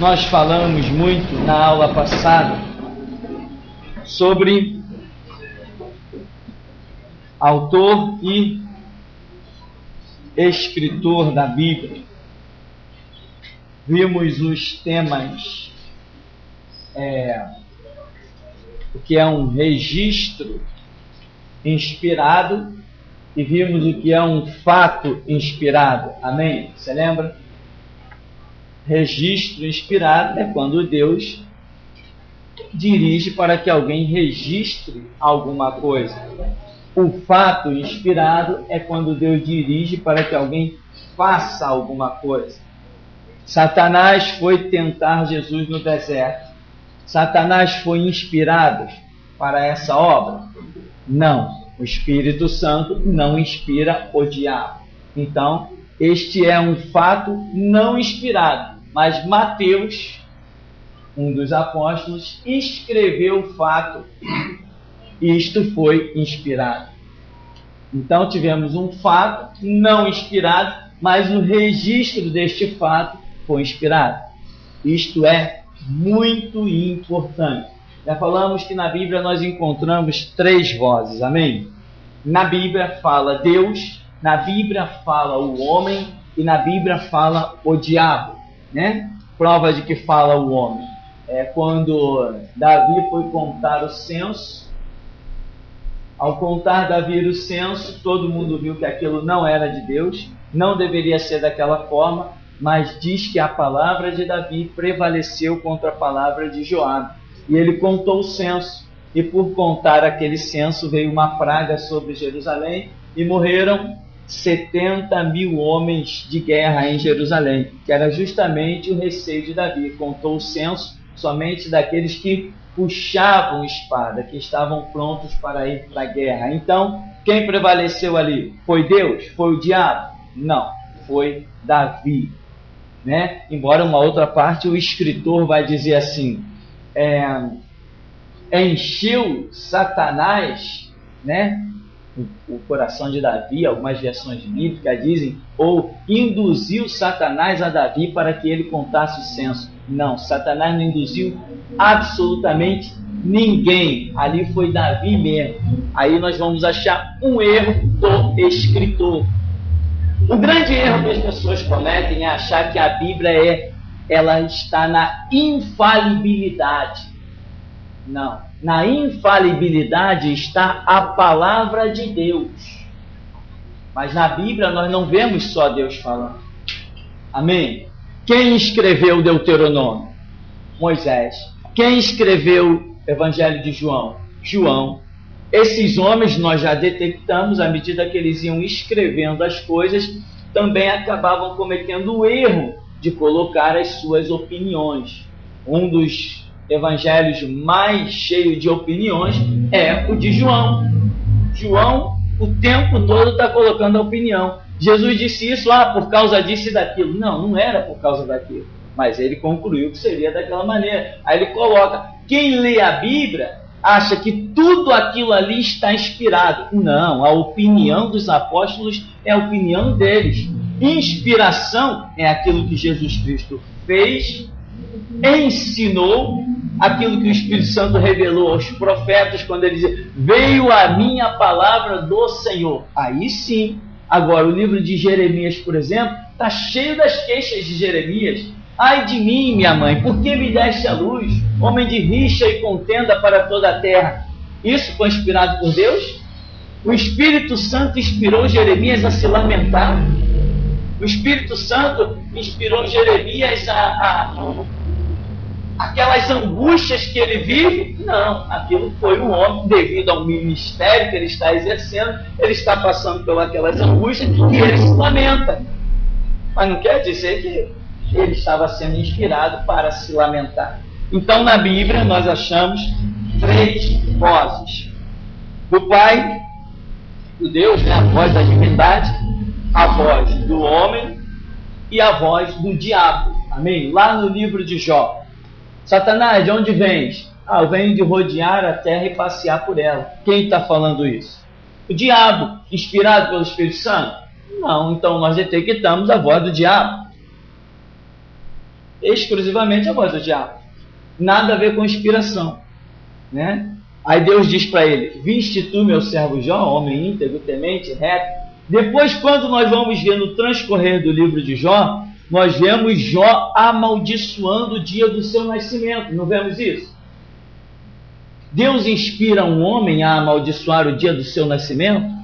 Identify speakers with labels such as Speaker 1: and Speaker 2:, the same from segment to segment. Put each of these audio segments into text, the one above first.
Speaker 1: Nós falamos muito na aula passada sobre autor e escritor da Bíblia. Vimos os temas, o que é um registro inspirado, e vimos o que é um fato inspirado. Amém? Você lembra? Registro inspirado é quando Deus dirige para que alguém registre alguma coisa. O fato inspirado é quando Deus dirige para que alguém faça alguma coisa. Satanás foi tentar Jesus no deserto. Satanás foi inspirado para essa obra? Não. O Espírito Santo não inspira o diabo. Então, este é um fato não inspirado. Mas Mateus, um dos apóstolos, escreveu o fato e isto foi inspirado. Então, tivemos um fato não inspirado, mas o registro deste fato foi inspirado. Isto é muito importante. Já falamos que na Bíblia nós encontramos 3 vozes, amém? Na Bíblia fala Deus, na Bíblia fala o homem e na Bíblia fala o diabo, né? Prova de que fala o homem. Quando Davi foi contar o censo, ao contar Davi o censo, todo mundo viu que aquilo não era de Deus, não deveria ser daquela forma, mas diz que a palavra de Davi prevaleceu contra a palavra de Joabe. E ele contou o censo, e por contar aquele censo veio uma praga sobre Jerusalém, e morreram 70.000 homens de guerra em Jerusalém, que era justamente o receio de Davi. Contou o censo somente daqueles que puxavam espada, que estavam prontos para ir para a guerra. Então, quem prevaleceu ali? Foi Deus? Foi o diabo? Não, foi Davi, né? Embora uma outra parte o escritor vai dizer assim, encheu Satanás, né, o coração de Davi, algumas versões bíblicas dizem, ou induziu Satanás a Davi para que ele contasse o censo. Não, Satanás não induziu absolutamente ninguém, ali foi Davi mesmo. Aí nós vamos achar um erro do escritor. O grande erro que as pessoas cometem é achar que a Bíblia ela está na infalibilidade. Não, na infalibilidade está a palavra de Deus. Mas na Bíblia nós não vemos só Deus falando. Amém? Quem escreveu o Deuteronômio? Moisés. Quem escreveu o Evangelho de João? João. Esses homens nós já detectamos, à medida que eles iam escrevendo as coisas, também acabavam cometendo o erro de colocar as suas opiniões. Um dos evangelhos mais cheio de opiniões é o de João. João, o tempo todo, está colocando a opinião. Jesus disse isso, por causa disso e daquilo. Não, não era por causa daquilo. Mas ele concluiu que seria daquela maneira. Aí ele coloca, quem lê a Bíblia acha que tudo aquilo ali está inspirado. Não, a opinião dos apóstolos é a opinião deles. Inspiração é aquilo que Jesus Cristo fez, ensinou, aquilo que o Espírito Santo revelou aos profetas quando ele dizia, veio a minha palavra do Senhor. Aí sim. Agora, o livro de Jeremias, por exemplo, está cheio das queixas de Jeremias. Ai de mim, minha mãe, por que me deste a luz? Homem de rixa e contenda para toda a terra. Isso foi inspirado por Deus? O Espírito Santo inspirou Jeremias a se lamentar. O Espírito Santo inspirou Jeremias aquelas angústias que ele vive? Não, aquilo foi um homem, devido ao ministério que ele está exercendo, ele está passando pelas angústias e ele se lamenta. Mas não quer dizer que ele estava sendo inspirado para se lamentar. Então, na Bíblia, nós achamos 3 vozes. Do Pai, do Deus, né, a voz da divindade, a voz do homem e a voz do diabo. Amém? Lá no livro de Jó. Satanás, de onde vens? Eu venho de rodear a terra e passear por ela. Quem está falando isso? O diabo, inspirado pelo Espírito Santo? Não, então nós detectamos a voz do diabo. exclusivamente a voz do diabo. Nada a ver com inspiração, né? Aí Deus diz para ele: viste tu, meu servo Jó, homem íntegro, temente, reto. Depois, quando nós vamos ver no transcorrer do livro de Jó, nós vemos Jó amaldiçoando o dia do seu nascimento. Não vemos isso? Deus inspira um homem a amaldiçoar o dia do seu nascimento?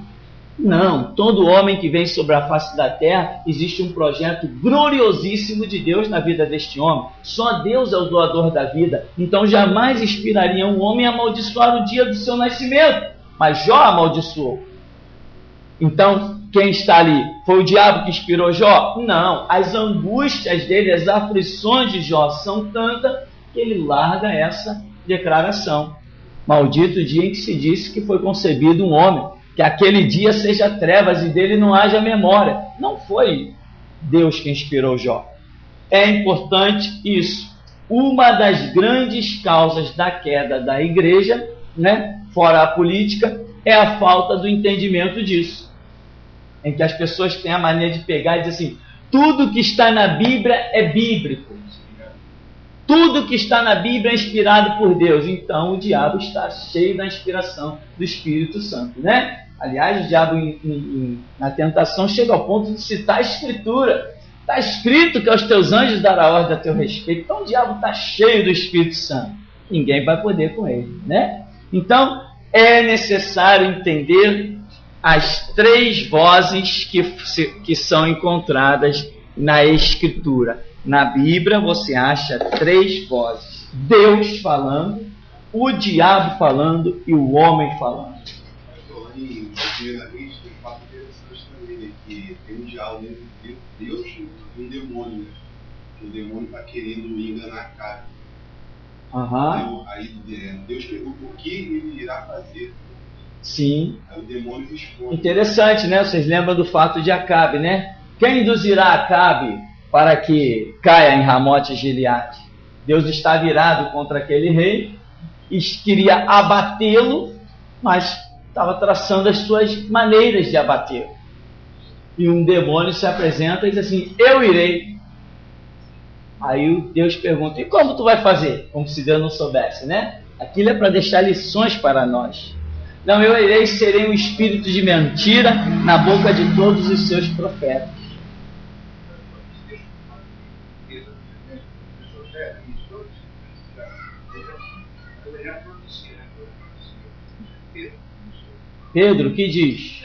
Speaker 1: Não. Todo homem que vem sobre a face da terra, existe um projeto gloriosíssimo de Deus na vida deste homem. Só Deus é o doador da vida. Então jamais inspiraria um homem a amaldiçoar o dia do seu nascimento. Mas Jó amaldiçoou. Então, quem está ali? Foi o diabo que inspirou Jó? Não. As angústias dele, as aflições de Jó são tantas que ele larga essa declaração. Maldito o dia em que se disse que foi concebido um homem, que aquele dia seja trevas e dele não haja memória. Não foi Deus que inspirou Jó. É importante isso. Uma das grandes causas da queda da igreja, né, fora a política, é a falta do entendimento disso. Em que as pessoas têm a mania de pegar e dizer assim: tudo que está na Bíblia é bíblico. Tudo que está na Bíblia é inspirado por Deus. Então o diabo está cheio da inspiração do Espírito Santo, né? Aliás, o diabo na tentação chega ao ponto de citar a Escritura. Está escrito que aos teus anjos dará ordem a teu respeito. Então o diabo está cheio do Espírito Santo. Ninguém vai poder com ele, né? Então é necessário entender as três vozes que são encontradas na Escritura. Na Bíblia você acha três vozes: Deus falando, o diabo falando e o homem falando.
Speaker 2: Primeiramente, tem um fato interessante também, que tem um diálogo entre Deus e um demônio. O demônio está querendo enganar a cara. Aí Deus pergunta o que ele irá fazer.
Speaker 1: Sim.
Speaker 2: Aí o demônio responde.
Speaker 1: Interessante, né? Vocês lembram do fato de Acabe, né? Quem induzirá Acabe para que caia em Ramote Gileade? Deus está virado contra aquele rei e queria abatê-lo, mas estava traçando as suas maneiras de abater. E um demônio se apresenta e diz assim: eu irei. Aí Deus pergunta: e como tu vai fazer? Como se Deus não soubesse, né? Aquilo é para deixar lições para nós. Não, eu irei, serei um espírito de mentira na boca de todos os seus profetas. Pedro, o que diz?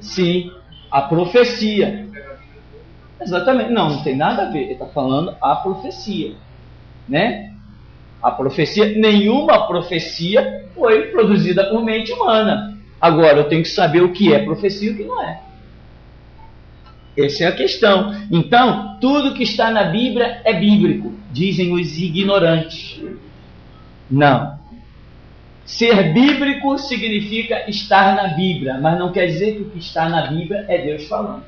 Speaker 1: Sim, a profecia. Exatamente. Não tem nada a ver. Ele está falando a profecia, né? A profecia, nenhuma profecia foi produzida por mente humana. Agora, eu tenho que saber o que é profecia e o que não é. Essa é a questão. Então, tudo que está na Bíblia é bíblico, dizem os ignorantes. Não. Ser bíblico significa estar na Bíblia, mas não quer dizer que o que está na Bíblia é Deus falando.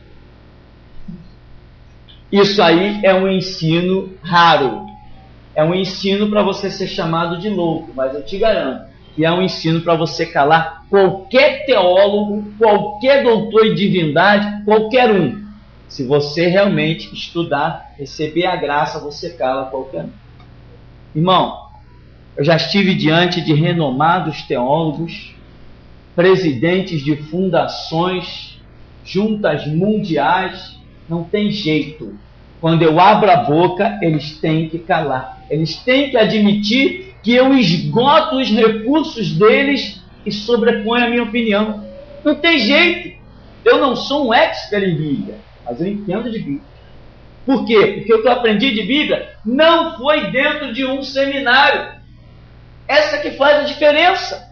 Speaker 1: Isso aí é um ensino raro. É um ensino para você ser chamado de louco, mas eu te garanto que é um ensino para você calar qualquer teólogo, qualquer doutor em divindade, qualquer um. Se você realmente estudar, receber a graça, você cala qualquer um. Irmão, eu já estive diante de renomados teólogos, presidentes de fundações, juntas mundiais. Não tem jeito. Quando eu abro a boca, eles têm que calar. Eles têm que admitir que eu esgoto os recursos deles e sobreponho a minha opinião. Não tem jeito. Eu não sou um expert em Bíblia, mas eu entendo de Bíblia. Por quê? Porque o que eu aprendi de Bíblia não foi dentro de um seminário. Essa que faz a diferença.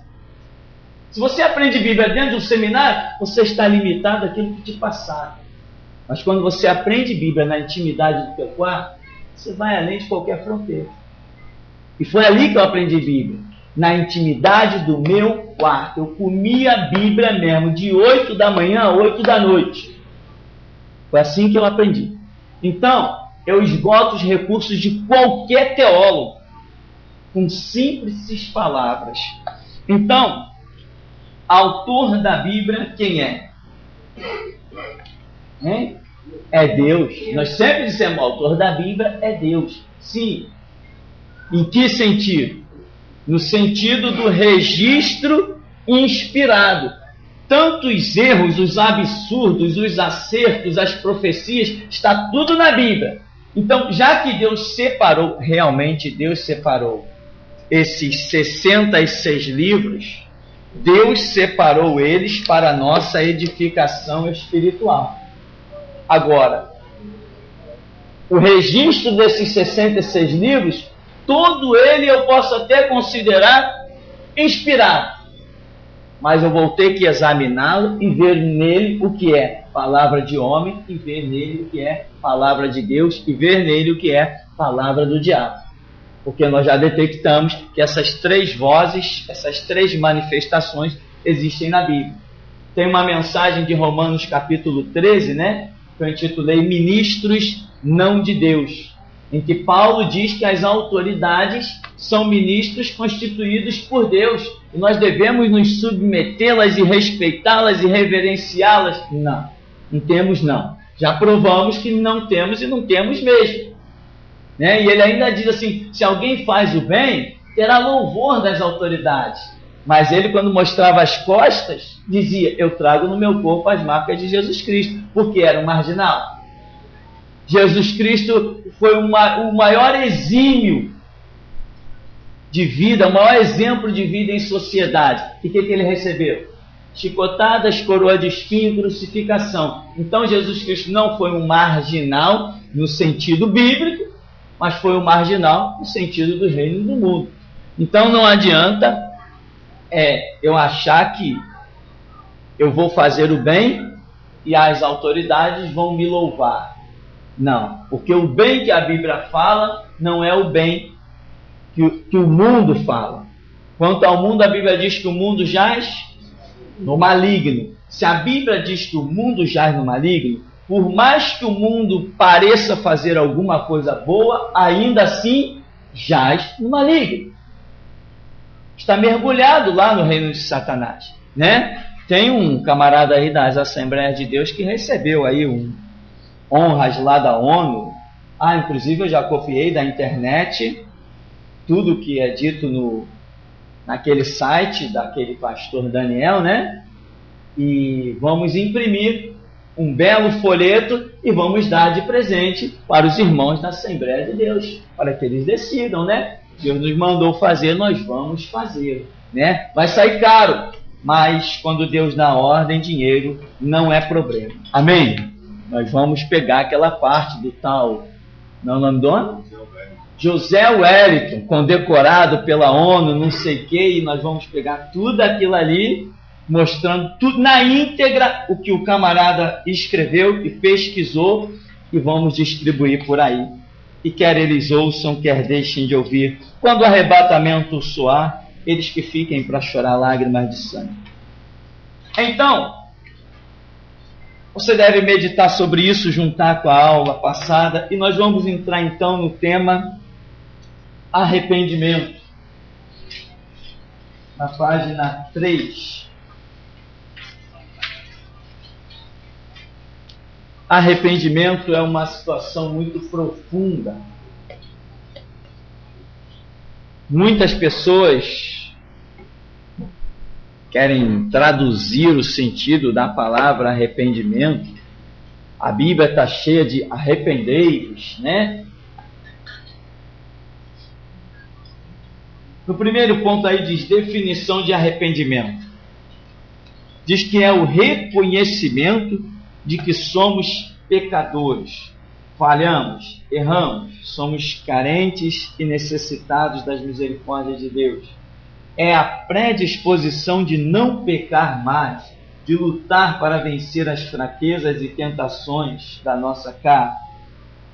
Speaker 1: Se você aprende Bíblia dentro de um seminário, você está limitado àquilo que te passaram. Mas quando você aprende Bíblia na intimidade do teu quarto, você vai além de qualquer fronteira. E foi ali que eu aprendi Bíblia. Na intimidade do meu quarto. Eu comia a Bíblia mesmo, de 8 da manhã a 8 da noite. Foi assim que eu aprendi. Então, eu esgoto os recursos de qualquer teólogo com simples palavras. Então, autor da Bíblia, quem é? Hein? É Deus. Nós sempre dizemos, o autor da Bíblia é Deus. Sim. Em que sentido? No sentido do registro inspirado. Tanto os erros, os absurdos, os acertos, as profecias, está tudo na Bíblia. Então, já que Deus separou, realmente Deus separou esses 66 livros, Deus separou eles para a nossa edificação espiritual. Agora, o registro desses 66 livros, todo ele eu posso até considerar inspirado, mas eu vou ter que examiná-lo e ver nele o que é palavra de homem, e ver nele o que é palavra de Deus, e ver nele o que é palavra do diabo. Porque nós já detectamos que essas três vozes, essas três manifestações existem na Bíblia. Tem uma mensagem de Romanos capítulo 13, né? Que eu intitulei Ministros Não de Deus, em que Paulo diz que as autoridades são ministros constituídos por Deus, e nós devemos nos submetê-las e respeitá-las e reverenciá-las. Não temos não. Já provamos que não temos e não temos mesmo. Né? E ele ainda diz assim, se alguém faz o bem, terá louvor das autoridades. Mas ele, quando mostrava as costas, dizia, eu trago no meu corpo as marcas de Jesus Cristo, porque era um marginal. Jesus Cristo foi o maior exímio de vida, o maior exemplo de vida em sociedade. E o que ele recebeu? Chicotadas, coroa de espinho, crucificação. Então Jesus Cristo não foi um marginal no sentido bíblico, mas foi um marginal no sentido do reino do mundo. Então não adianta eu achar que eu vou fazer o bem e as autoridades vão me louvar. Não, porque o bem que a Bíblia fala não é o bem que o mundo fala. Quanto ao mundo, a Bíblia diz que o mundo jaz no maligno. Se a Bíblia diz que o mundo jaz no maligno, por mais que o mundo pareça fazer alguma coisa boa, ainda assim jaz no maligno. Está mergulhado lá no reino de Satanás, né? Tem um camarada aí das Assembleias de Deus que recebeu aí honras lá da ONU. Inclusive eu já copiei da internet tudo que é dito naquele site daquele pastor Daniel, né? E vamos imprimir um belo folheto e vamos dar de presente para os irmãos da Assembleia de Deus, para que eles decidam, né? Deus nos mandou fazer, nós vamos fazer, né? Vai sair caro, mas quando Deus dá ordem, dinheiro não é problema. Amém? Nós vamos pegar aquela parte do tal, não é o nome do homem? José Wellington, condecorado pela ONU, não sei o que, e nós vamos pegar tudo aquilo ali, mostrando tudo na íntegra, o que o camarada escreveu e pesquisou, e vamos distribuir por aí. E quer eles ouçam, quer deixem de ouvir. Quando o arrebatamento soar, eles que fiquem para chorar lágrimas de sangue. Então, você deve meditar sobre isso, juntar com a aula passada, e nós vamos entrar então no tema arrependimento. Na página 3. Arrependimento é uma situação muito profunda. Muitas pessoas querem traduzir o sentido da palavra arrependimento. A Bíblia está cheia de arrependei-vos, né? No primeiro ponto aí diz definição de arrependimento. Diz que é o reconhecimento de que somos pecadores, falhamos, erramos, somos carentes e necessitados das misericórdias de Deus. É a predisposição de não pecar mais, de lutar para vencer as fraquezas e tentações da nossa carne.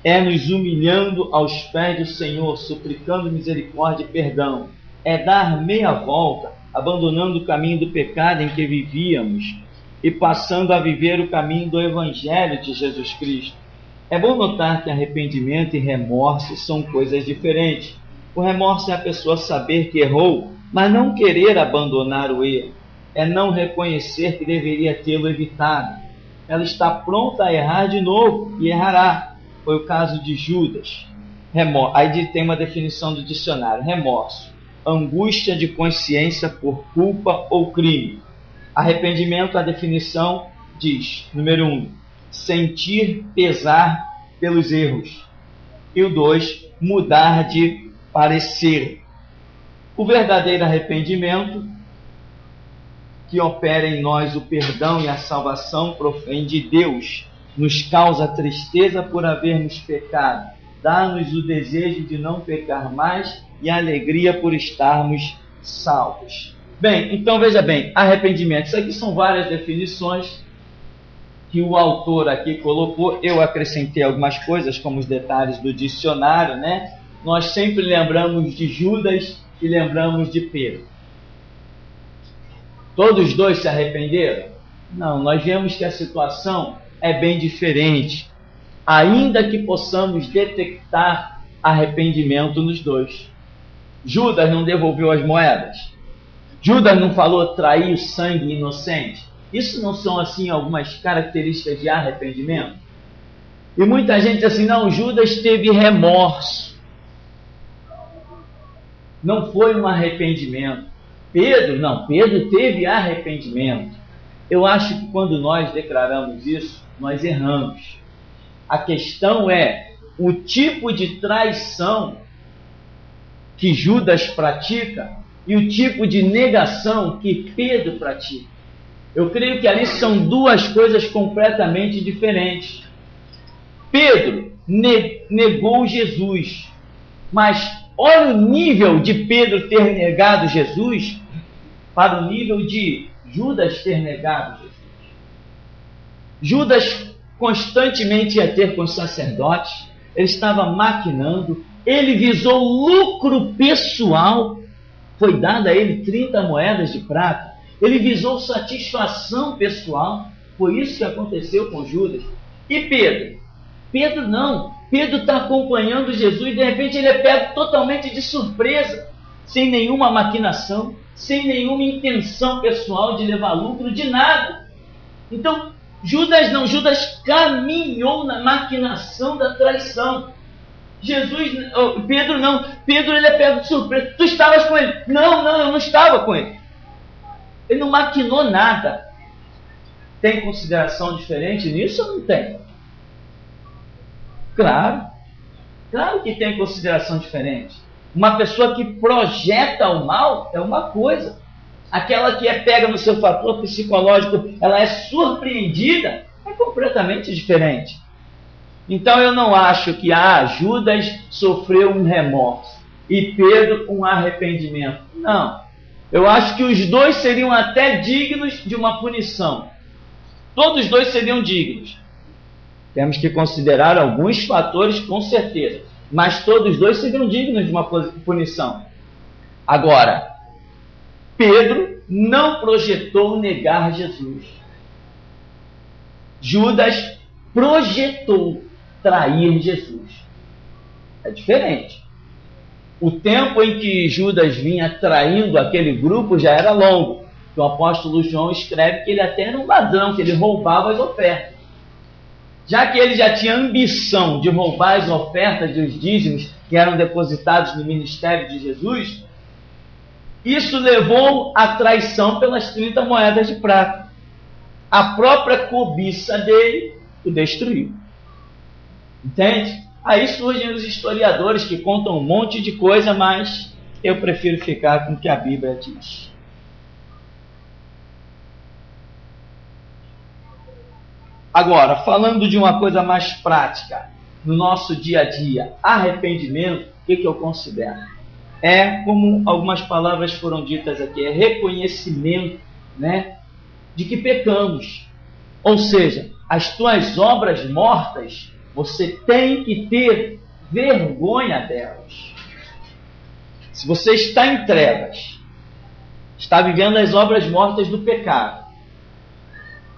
Speaker 1: É nos humilhando aos pés do Senhor, suplicando misericórdia e perdão. É dar meia volta, abandonando o caminho do pecado em que vivíamos e passando a viver o caminho do Evangelho de Jesus Cristo. É bom notar que arrependimento e remorso são coisas diferentes. O remorso é a pessoa saber que errou, Mas não querer abandonar o erro é não reconhecer que deveria tê-lo evitado. Ela está pronta a errar de novo e errará. Foi o caso de Judas. Aí tem uma definição do dicionário: remorso, angústia de consciência por culpa ou crime. Arrependimento, a definição diz, número 1, sentir pesar pelos erros. E o 2, mudar de parecer. O verdadeiro arrependimento, que opera em nós o perdão e a salvação, provém de Deus, nos causa tristeza por havermos pecado, dá-nos o desejo de não pecar mais e a alegria por estarmos salvos. Bem, então veja bem, arrependimento. Isso aqui são várias definições que o autor aqui colocou. Eu acrescentei algumas coisas, como os detalhes do dicionário, né? Nós sempre lembramos de Judas e lembramos de Pedro. Todos os dois se arrependeram? Não, nós vemos que a situação é bem diferente, ainda que possamos detectar arrependimento nos dois. Judas não devolveu as moedas. Judas não falou trair o sangue inocente. Isso não são assim algumas características de arrependimento? E muita gente diz assim, não, Judas teve remorso. Não foi um arrependimento. Pedro teve arrependimento. Eu acho que quando nós declaramos isso, nós erramos. A questão é o tipo de traição que Judas pratica e o tipo de negação que Pedro pratica. Eu creio que ali são duas coisas completamente diferentes. Pedro negou Jesus, mas olha o nível de Pedro ter negado Jesus para o nível de Judas ter negado Jesus. Judas constantemente ia ter com os sacerdotes, ele estava maquinando, ele visou lucro pessoal, foi dada a ele 30 moedas de prata, ele visou satisfação pessoal, foi isso que aconteceu com Judas. E Pedro? Pedro não, Pedro está acompanhando Jesus e de repente ele é pego totalmente de surpresa, sem nenhuma maquinação, sem nenhuma intenção pessoal de levar lucro, de nada. Então, Judas caminhou na maquinação da traição. Pedro não, Pedro ele é pego de surpresa. Tu estavas com ele? Não, eu não estava com ele. Ele não maquinou nada. Tem consideração diferente nisso ou não tem? Claro que tem consideração diferente. Uma pessoa que projeta o mal é uma coisa. Aquela que é pega no seu fator psicológico, ela é surpreendida, é completamente diferente. Então eu não acho que Judas sofreu um remorso e Pedro um arrependimento. Não. Eu acho que os dois seriam até dignos de uma punição. Todos os dois seriam dignos. Temos que considerar alguns fatores com certeza, mas todos os dois seriam dignos de uma punição. Agora, Pedro não projetou negar Jesus. Judas projetou trair Jesus. É diferente. O tempo em que Judas vinha traindo aquele grupo já era longo. O apóstolo João escreve que ele até era um ladrão, que ele roubava as ofertas. Já que ele já tinha ambição de roubar as ofertas dos dízimos que eram depositados no ministério de Jesus, isso levou à traição pelas 30 moedas de prata. A própria cobiça dele o destruiu. Entende? Aí surgem os historiadores que contam um monte de coisa, mas eu prefiro ficar com o que a Bíblia diz. Agora, falando de uma coisa mais prática, no nosso dia a dia, arrependimento, o que eu considero? É, como algumas palavras foram ditas aqui, é reconhecimento, né, de que pecamos. Ou seja, as tuas obras mortas, você tem que ter vergonha delas. Se você está em trevas, está vivendo as obras mortas do pecado,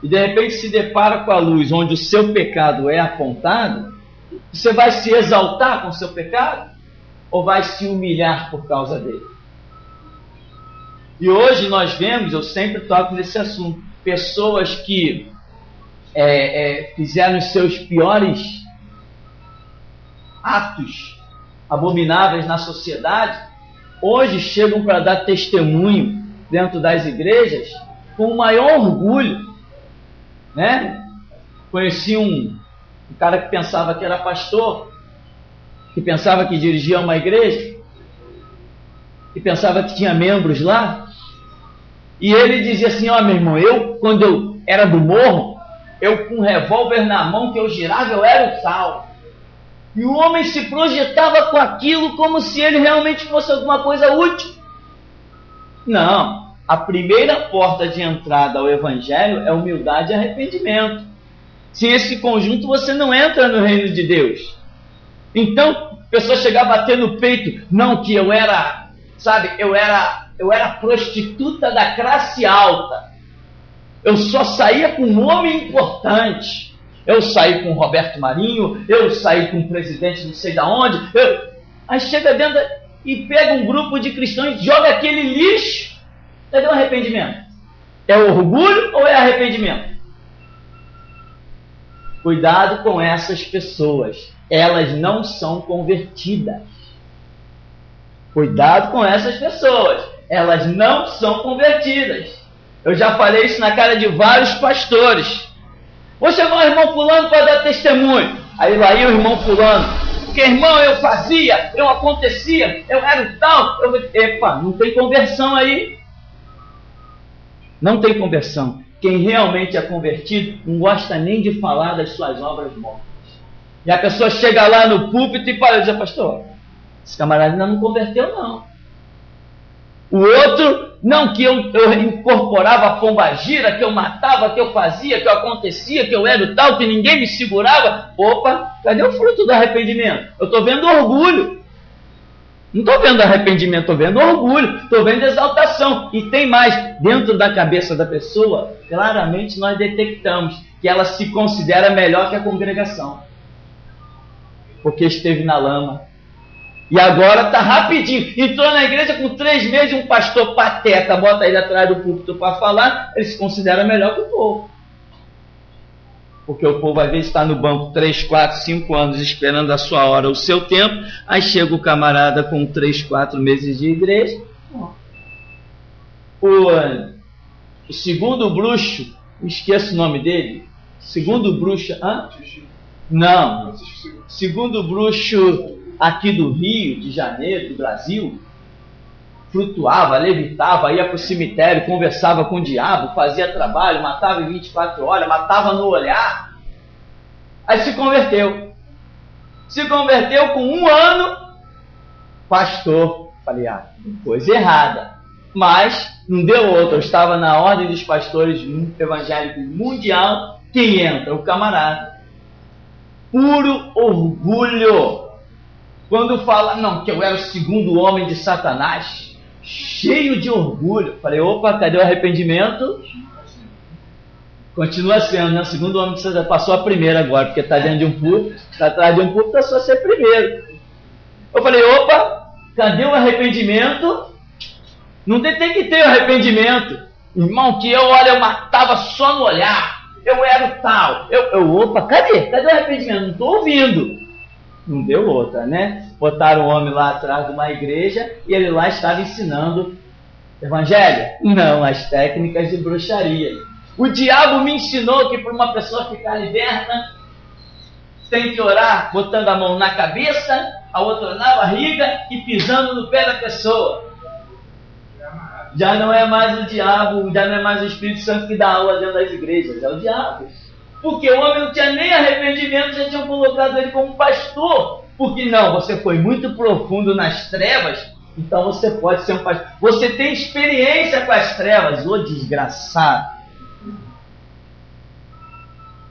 Speaker 1: e de repente se depara com a luz onde o seu pecado é apontado, você vai se exaltar com o seu pecado? Ou vai se humilhar por causa dele? E hoje nós vemos, eu sempre toco nesse assunto, pessoas que fizeram os seus piores atos abomináveis na sociedade, hoje chegam para dar testemunho dentro das igrejas com o maior orgulho, né? Conheci um cara que pensava que era pastor, que pensava que dirigia uma igreja, que pensava que tinha membros lá, e ele dizia assim: ó, meu irmão, quando eu era do morro, eu com um revólver na mão que eu girava, eu era o tal. E o homem se projetava com aquilo como se ele realmente fosse alguma coisa útil. Não. A primeira porta de entrada ao Evangelho é humildade e arrependimento. Sem esse conjunto você não entra no reino de Deus. Então, a pessoa chegar a bater no peito, não, que eu era, sabe, eu era prostituta da classe alta. Eu só saía com um homem importante. Eu saí com o Roberto Marinho, eu saí com o presidente não sei de onde. Aí chega dentro e pega um grupo de cristãos e joga aquele lixo. Cadê o arrependimento? É orgulho ou é arrependimento? Cuidado com essas pessoas. Elas não são convertidas. Cuidado com essas pessoas. Elas não são convertidas. Eu já falei isso na cara de vários pastores. Vou chamar o irmão fulano para dar testemunho. Aí lá ia o irmão fulano. Porque, irmão, eu fazia, eu acontecia, eu era o tal. Epa, não tem conversão aí. Não tem conversão. Quem realmente é convertido não gosta nem de falar das suas obras mortas. E a pessoa chega lá no púlpito e fala: pastor, esse camarada ainda não converteu, não. O outro, não, que eu incorporava a pombagira, que eu matava, que eu fazia, que eu acontecia, que eu era o tal, que ninguém me segurava. Opa, cadê o fruto do arrependimento? Eu estou vendo orgulho. Não estou vendo arrependimento, estou vendo orgulho, estou vendo exaltação. E tem mais, dentro da cabeça da pessoa, claramente nós detectamos que ela se considera melhor que a congregação. Porque esteve na lama. E agora está rapidinho. Entrou na igreja com 3 meses, um pastor pateta, bota ele atrás do púlpito para falar, ele se considera melhor que o povo. Porque o povo às vezes está no banco 3, 4, 5 anos esperando a sua hora, o seu tempo. Aí chega o camarada com 3, 4 meses de igreja. O segundo bruxo, esqueço o nome dele. Segundo bruxo. Hã? Não. Segundo bruxo aqui do Rio de Janeiro, do Brasil, flutuava, levitava, ia para o cemitério, conversava com o diabo, fazia trabalho, matava em 24 horas, matava no olhar. Aí se converteu. Se converteu com 1 ano, pastor. Falei, coisa errada. Mas não deu outra. Eu estava na ordem dos pastores evangélicos mundial. Quem entra? O camarada. Puro orgulho. Quando fala, não, que eu era o segundo homem de Satanás, cheio de orgulho. Falei, opa, cadê o arrependimento? Continua sendo, né? O segundo homem de Satanás. Passou a primeira agora, porque está dentro de um púlpito, está atrás de um púlpito, passou a ser primeiro. Eu falei, opa, cadê o arrependimento? Não tem que ter o arrependimento. Irmão, que eu matava só no olhar. Eu era o tal. Opa, cadê? Cadê o arrependimento? Não estou ouvindo. Não deu outra, né? Botaram o homem lá atrás de uma igreja e ele lá estava ensinando evangelho? Não, as técnicas de bruxaria. O diabo me ensinou que para uma pessoa ficar liberta, tem que orar botando a mão na cabeça, a outra na barriga e pisando no pé da pessoa. Já não é mais o diabo, já não é mais o Espírito Santo que dá aula dentro das igrejas, é o diabo. Porque o homem não tinha nem arrependimento, já tinham colocado ele como pastor. Porque não, você foi muito profundo nas trevas, então você pode ser um pastor. Você tem experiência com as trevas, ô desgraçado.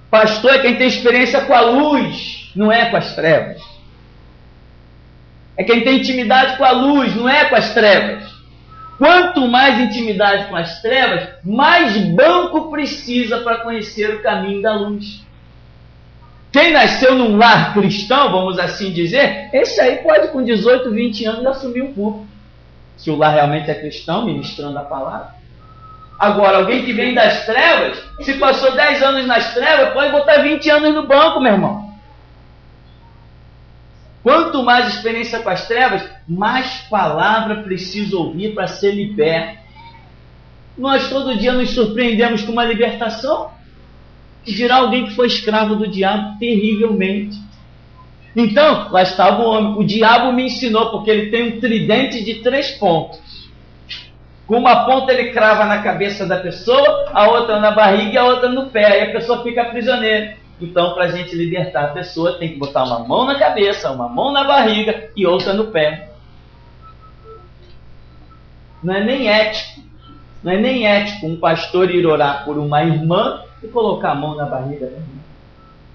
Speaker 1: Pastor é quem tem experiência com a luz, não é com as trevas. É quem tem intimidade com a luz, não é com as trevas. Quanto mais intimidade com as trevas, mais banco precisa para conhecer o caminho da luz. Quem nasceu num lar cristão, vamos assim dizer, esse aí pode com 18, 20 anos assumir um púlpito. se o lar realmente é cristão, ministrando a palavra. Agora, alguém que vem das trevas, se passou 10 anos nas trevas, pode botar 20 anos no banco, meu irmão. Quanto mais experiência com as trevas, mais palavra preciso ouvir para ser liberto. Nós todo dia nos surpreendemos com uma libertação. E dirá alguém que foi escravo do diabo terrivelmente. Então, lá estava o homem. O diabo me ensinou, porque ele tem um tridente de 3 pontos. Com uma ponta ele crava na cabeça da pessoa, a outra na barriga e a outra no pé. Aí a pessoa fica prisioneira. Então, para a gente libertar a pessoa, tem que botar uma mão na cabeça, uma mão na barriga e outra no pé. Não é nem ético. Não é nem ético um pastor ir orar por uma irmã e colocar a mão na barriga da irmã.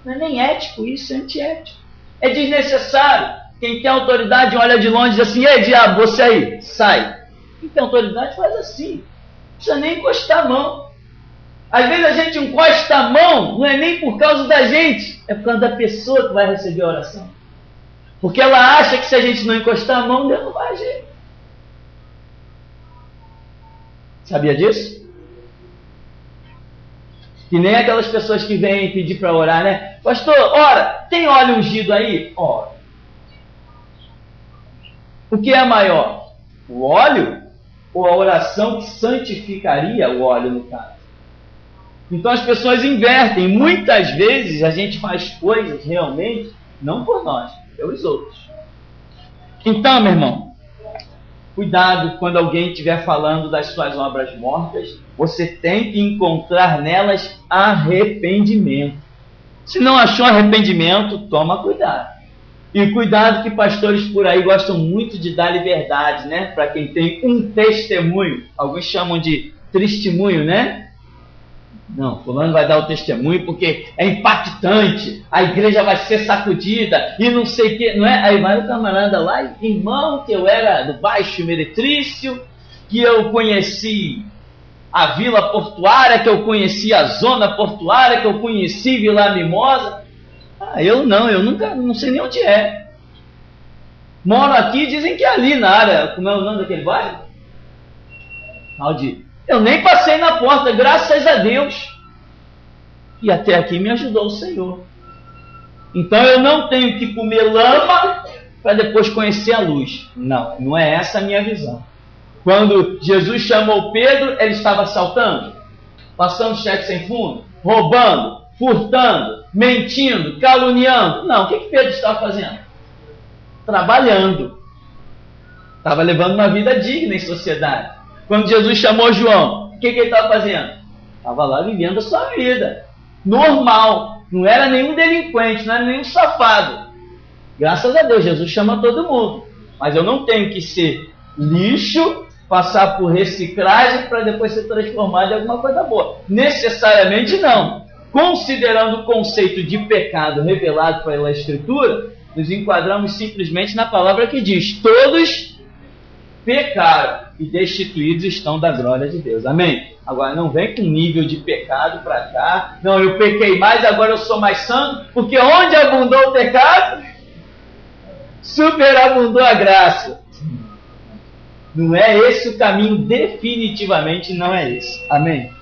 Speaker 1: Não é nem ético isso, é antiético. É desnecessário. Quem tem autoridade olha de longe e diz assim: ei, diabo, você aí, sai. Quem tem autoridade faz assim. Não precisa nem encostar a mão. Às vezes a gente encosta a mão, não é nem por causa da gente, é por causa da pessoa que vai receber a oração. Porque ela acha que se a gente não encostar a mão, Deus não vai agir. Sabia disso? Que nem aquelas pessoas que vêm pedir para orar, né? Pastor, ora, tem óleo ungido aí? Ora. O que é maior? O óleo ou a oração que santificaria o óleo no caso? Então as pessoas invertem. Muitas vezes a gente faz coisas realmente não por nós, pelos outros. Então, meu irmão, cuidado quando alguém estiver falando das suas obras mortas. Você tem que encontrar nelas arrependimento. Se não achou arrependimento, toma cuidado. E cuidado que pastores por aí gostam muito de dar liberdade, né? Para quem tem um testemunho. Alguns chamam de testemunho, né? Não, fulano vai dar o testemunho porque é impactante, a igreja vai ser sacudida e não sei o que, não é? Aí vai o camarada lá, irmão, que eu era do Baixo Meretrício, que eu conheci a Vila Portuária, que eu conheci a Zona Portuária, que eu conheci Vila Mimosa. Eu nunca, não sei nem onde é. Moro aqui, dizem que é ali na área, como é o nome daquele bairro? Aldir. Eu nem passei na porta, graças a Deus. E até aqui me ajudou o Senhor. Então eu não tenho que comer lama para depois conhecer a luz. Não, não é essa a minha visão. Quando Jesus chamou Pedro, ele estava assaltando, passando cheque sem fundo, roubando, furtando, mentindo, caluniando. Não, o que Pedro estava fazendo? Trabalhando. Estava levando uma vida digna em sociedade. Quando Jesus chamou João, o que ele estava fazendo? Estava lá vivendo a sua vida. Normal. Não era nenhum delinquente, não era nenhum safado. Graças a Deus, Jesus chama todo mundo. Mas eu não tenho que ser lixo, passar por reciclagem para depois ser transformado em alguma coisa boa. Necessariamente não. Considerando o conceito de pecado revelado pela Escritura, nos enquadramos simplesmente na palavra que diz: todos pecaram e destituídos estão da glória de Deus. Amém? Agora não vem com nível de pecado para cá. Não, eu pequei mais, agora eu sou mais santo, porque onde abundou o pecado, superabundou a graça. Não é esse o caminho, definitivamente não é esse. Amém?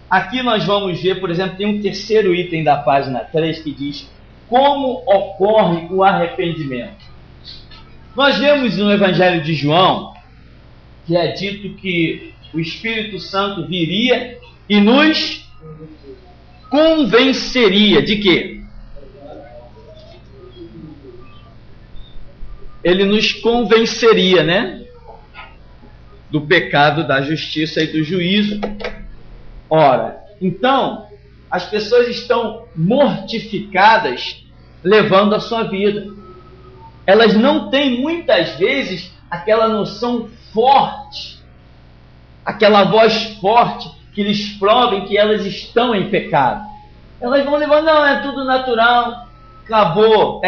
Speaker 1: Aqui nós vamos ver, por exemplo, tem um terceiro item da página 3 que diz: como ocorre o arrependimento? Nós vemos no Evangelho de João que é dito que o Espírito Santo viria e nos convenceria de quê? Ele nos convenceria, né? Do pecado, da justiça e do juízo. Ora, então, as pessoas estão mortificadas levando a sua vida. Elas não têm muitas vezes aquela noção forte, aquela voz forte que lhes provem que elas estão em pecado. Elas vão levando, não, é tudo natural, acabou,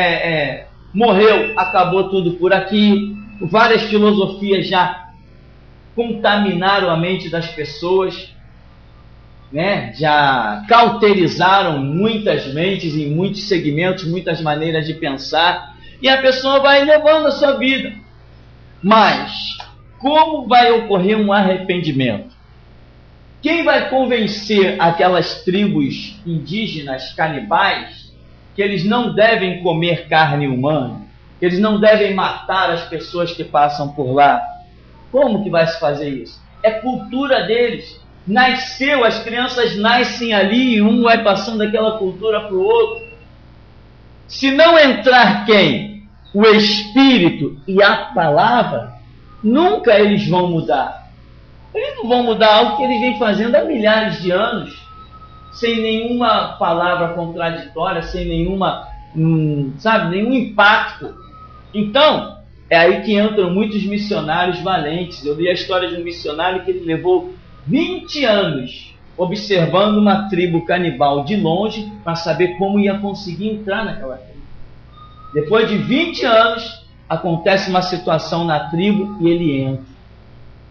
Speaker 1: morreu, acabou tudo por aqui. Várias filosofias já contaminaram a mente das pessoas. né, já cauterizaram muitas mentes em muitos segmentos, muitas maneiras de pensar, e a pessoa vai levando a sua vida. Mas como vai ocorrer um arrependimento? Quem vai convencer aquelas tribos indígenas canibais que eles não devem comer carne humana, que eles não devem matar as pessoas que passam por lá? Como que vai se fazer isso? É cultura deles. Nasceu, as crianças nascem ali e um vai passando daquela cultura para o outro. Se não entrar quem? O Espírito e a palavra, nunca eles vão mudar. Eles não vão mudar algo que eles vêm fazendo há milhares de anos, sem nenhuma palavra contraditória, sem nenhuma, nenhum impacto. Então, é aí que entram muitos missionários valentes. Eu li a história de um missionário que ele levou 20 anos observando uma tribo canibal de longe para saber como ia conseguir entrar naquela tribo. Depois de 20 anos, acontece uma situação na tribo e ele entra.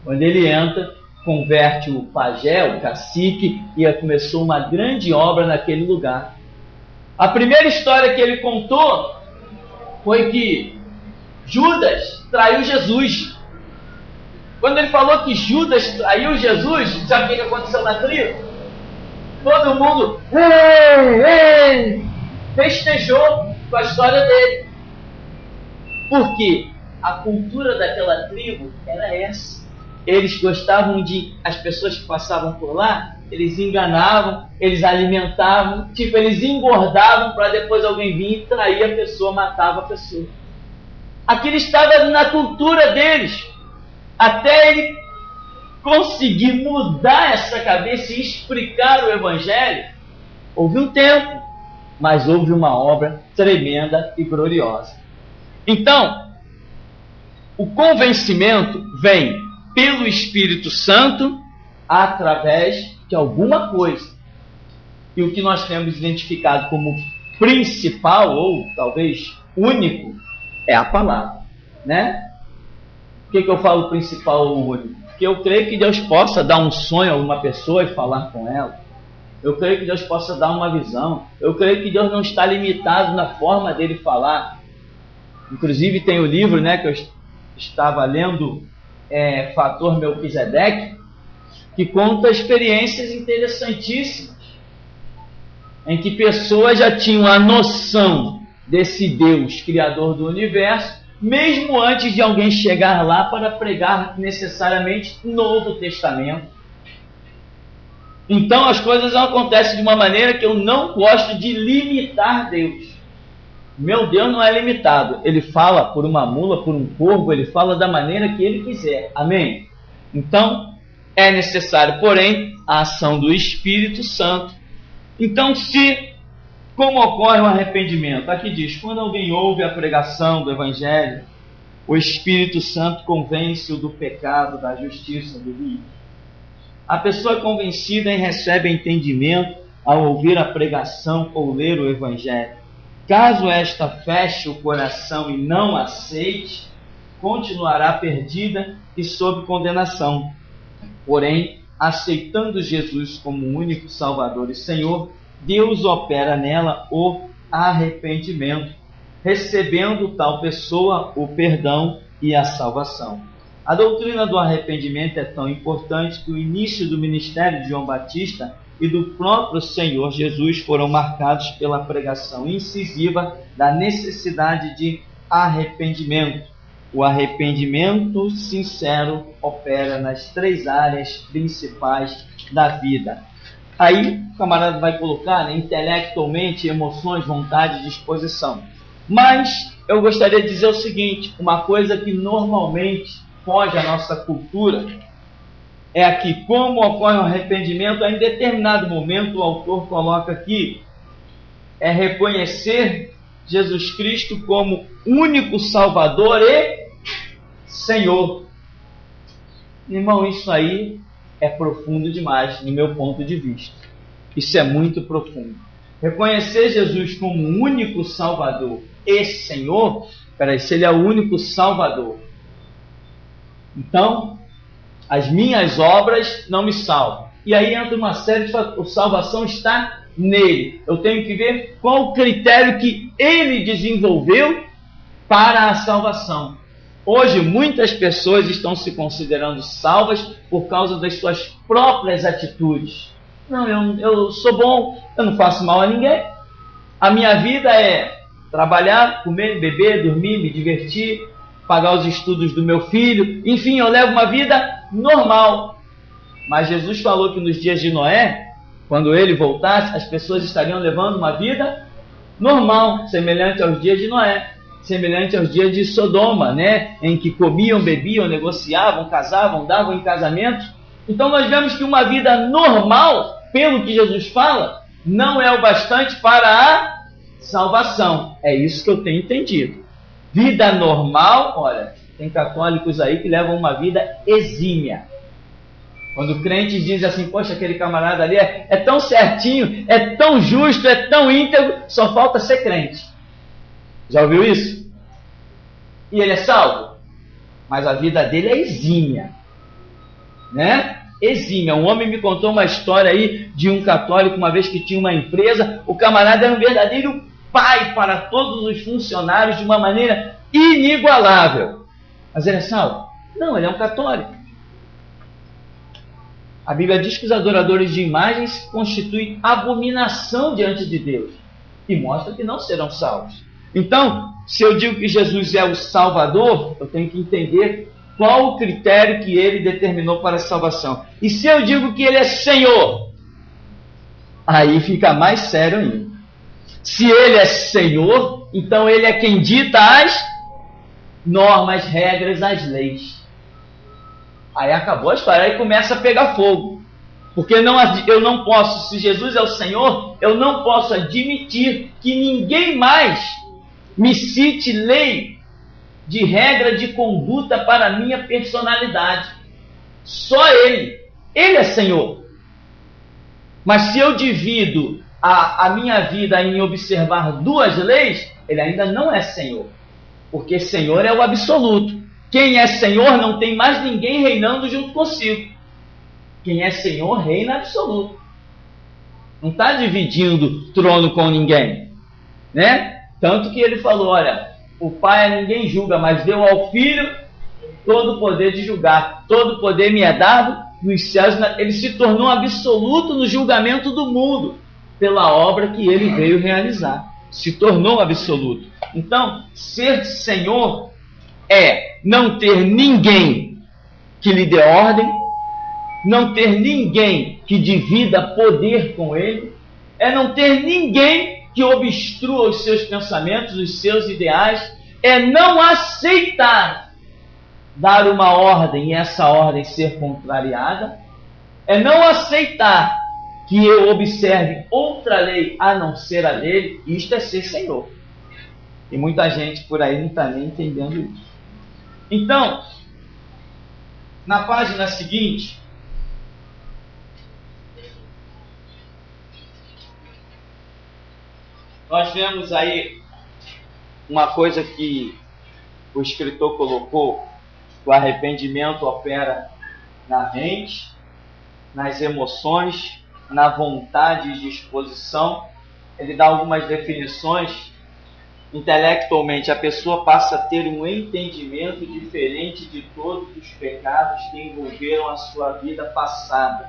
Speaker 1: Quando ele entra, converte o pajé, o cacique, e começou uma grande obra naquele lugar. A primeira história que ele contou foi que Judas traiu Jesus. Quando ele falou que Judas traiu Jesus, sabe o que aconteceu na tribo? Todo mundo festejou com a história dele. Por quê? A cultura daquela tribo era essa. Eles gostavam de... As pessoas que passavam por lá, eles enganavam, eles alimentavam, eles engordavam para depois alguém vir e trair a pessoa, matava a pessoa. Aquilo estava na cultura deles. Até ele conseguir mudar essa cabeça e explicar o Evangelho, houve um tempo, mas houve uma obra tremenda e gloriosa. Então, o convencimento vem pelo Espírito Santo através de alguma coisa. E o que nós temos identificado como principal, ou talvez único, é a palavra, né? Por que eu falo principal ou único? Porque eu creio que Deus possa dar um sonho a uma pessoa e falar com ela. Eu creio que Deus possa dar uma visão. Eu creio que Deus não está limitado na forma dele falar. Inclusive tem o livro, né, que eu estava lendo, Fator Melquisedeque, que conta experiências interessantíssimas, em que pessoas já tinham a noção desse Deus, Criador do Universo, mesmo antes de alguém chegar lá para pregar necessariamente Novo Testamento. Então as coisas acontecem de uma maneira que eu não gosto de limitar Deus. Meu Deus não é limitado. Ele fala por uma mula, por um corvo, ele fala da maneira que ele quiser. Amém? Então, é necessário, porém, a ação do Espírito Santo. Então, como ocorre o arrependimento? Aqui diz, quando alguém ouve a pregação do Evangelho, o Espírito Santo convence-o do pecado, da justiça, do juízo. A pessoa é convencida e recebe entendimento ao ouvir a pregação ou ler o Evangelho. Caso esta feche o coração e não aceite, continuará perdida e sob condenação. Porém, aceitando Jesus como único Salvador e Senhor, Deus opera nela o arrependimento, recebendo tal pessoa o perdão e a salvação. A doutrina do arrependimento é tão importante que o início do ministério de João Batista e do próprio Senhor Jesus foram marcados pela pregação incisiva da necessidade de arrependimento. O arrependimento sincero opera nas 3 áreas principais da vida. Aí o camarada vai colocar, né, intelectualmente, emoções, vontade, disposição. Mas eu gostaria de dizer o seguinte, uma coisa que normalmente foge à nossa cultura, é aqui, como ocorre o arrependimento, em determinado momento o autor coloca aqui, é reconhecer Jesus Cristo como único Salvador e Senhor. Irmão, isso aí é profundo demais, no meu ponto de vista. Isso é muito profundo. Reconhecer Jesus como único Salvador e Senhor, se ele é o único Salvador, então as minhas obras não me salvam. E aí entra uma série de fatores. Salvação está nele. Eu tenho que ver qual o critério que ele desenvolveu para a salvação. Hoje, muitas pessoas estão se considerando salvas por causa das suas próprias atitudes. Não, eu sou bom, eu não faço mal a ninguém. A minha vida é trabalhar, comer, beber, dormir, me divertir, pagar os estudos do meu filho. Enfim, eu levo uma vida normal. Mas Jesus falou que nos dias de Noé, quando ele voltasse, as pessoas estariam levando uma vida normal, semelhante aos dias de Noé, semelhante aos dias de Sodoma, né? Em que comiam, bebiam, negociavam, casavam, davam em casamento. Então nós vemos que uma vida normal, pelo que Jesus fala, não é o bastante para a salvação. É isso que eu tenho entendido. Vida normal, olha, tem católicos aí que levam uma vida exímia. Quando crentes dizem assim, poxa, aquele camarada ali é tão certinho, é tão justo, é tão íntegro, só falta ser crente. Já ouviu isso? E ele é salvo? Mas a vida dele é exímia. Né? Exímia. Um homem me contou uma história aí de um católico, uma vez que tinha uma empresa, o camarada era um verdadeiro pai para todos os funcionários de uma maneira inigualável. Mas ele é salvo? Não, ele é um católico. A Bíblia diz que os adoradores de imagens constituem abominação diante de Deus e mostra que não serão salvos. Então, se eu digo que Jesus é o Salvador, eu tenho que entender qual o critério que ele determinou para a salvação. E se eu digo que ele é Senhor, aí fica mais sério ainda. Se ele é Senhor, então ele é quem dita as normas, regras, as leis. Aí acabou a história, aí começa a pegar fogo. Porque eu não posso, se Jesus é o Senhor, eu não posso admitir que ninguém mais me cite lei de regra de conduta para a minha personalidade. Só Ele. Ele é Senhor. Mas se eu divido a minha vida em observar duas leis, Ele ainda não é Senhor. Porque Senhor é o absoluto. Quem é Senhor não tem mais ninguém reinando junto consigo. Quem é Senhor reina absoluto. Não está dividindo trono com ninguém. Né? Tanto que ele falou, olha, o Pai a ninguém julga, mas deu ao Filho todo o poder de julgar. Todo o poder me é dado nos céus. Ele se tornou absoluto no julgamento do mundo, pela obra que ele veio realizar. Se tornou absoluto. Então, ser Senhor é não ter ninguém que lhe dê ordem, não ter ninguém que divida poder com ele, é não ter ninguém que obstrua os seus pensamentos, os seus ideais, é não aceitar dar uma ordem e essa ordem ser contrariada, é não aceitar que eu observe outra lei a não ser a dele. Isto é ser Senhor. E muita gente por aí não está nem entendendo isso. Então, na página seguinte, nós vemos aí uma coisa que o escritor colocou: o arrependimento opera na mente, nas emoções, na vontade e disposição. Ele dá algumas definições. Intelectualmente, a pessoa passa a ter um entendimento diferente de todos os pecados que envolveram a sua vida passada.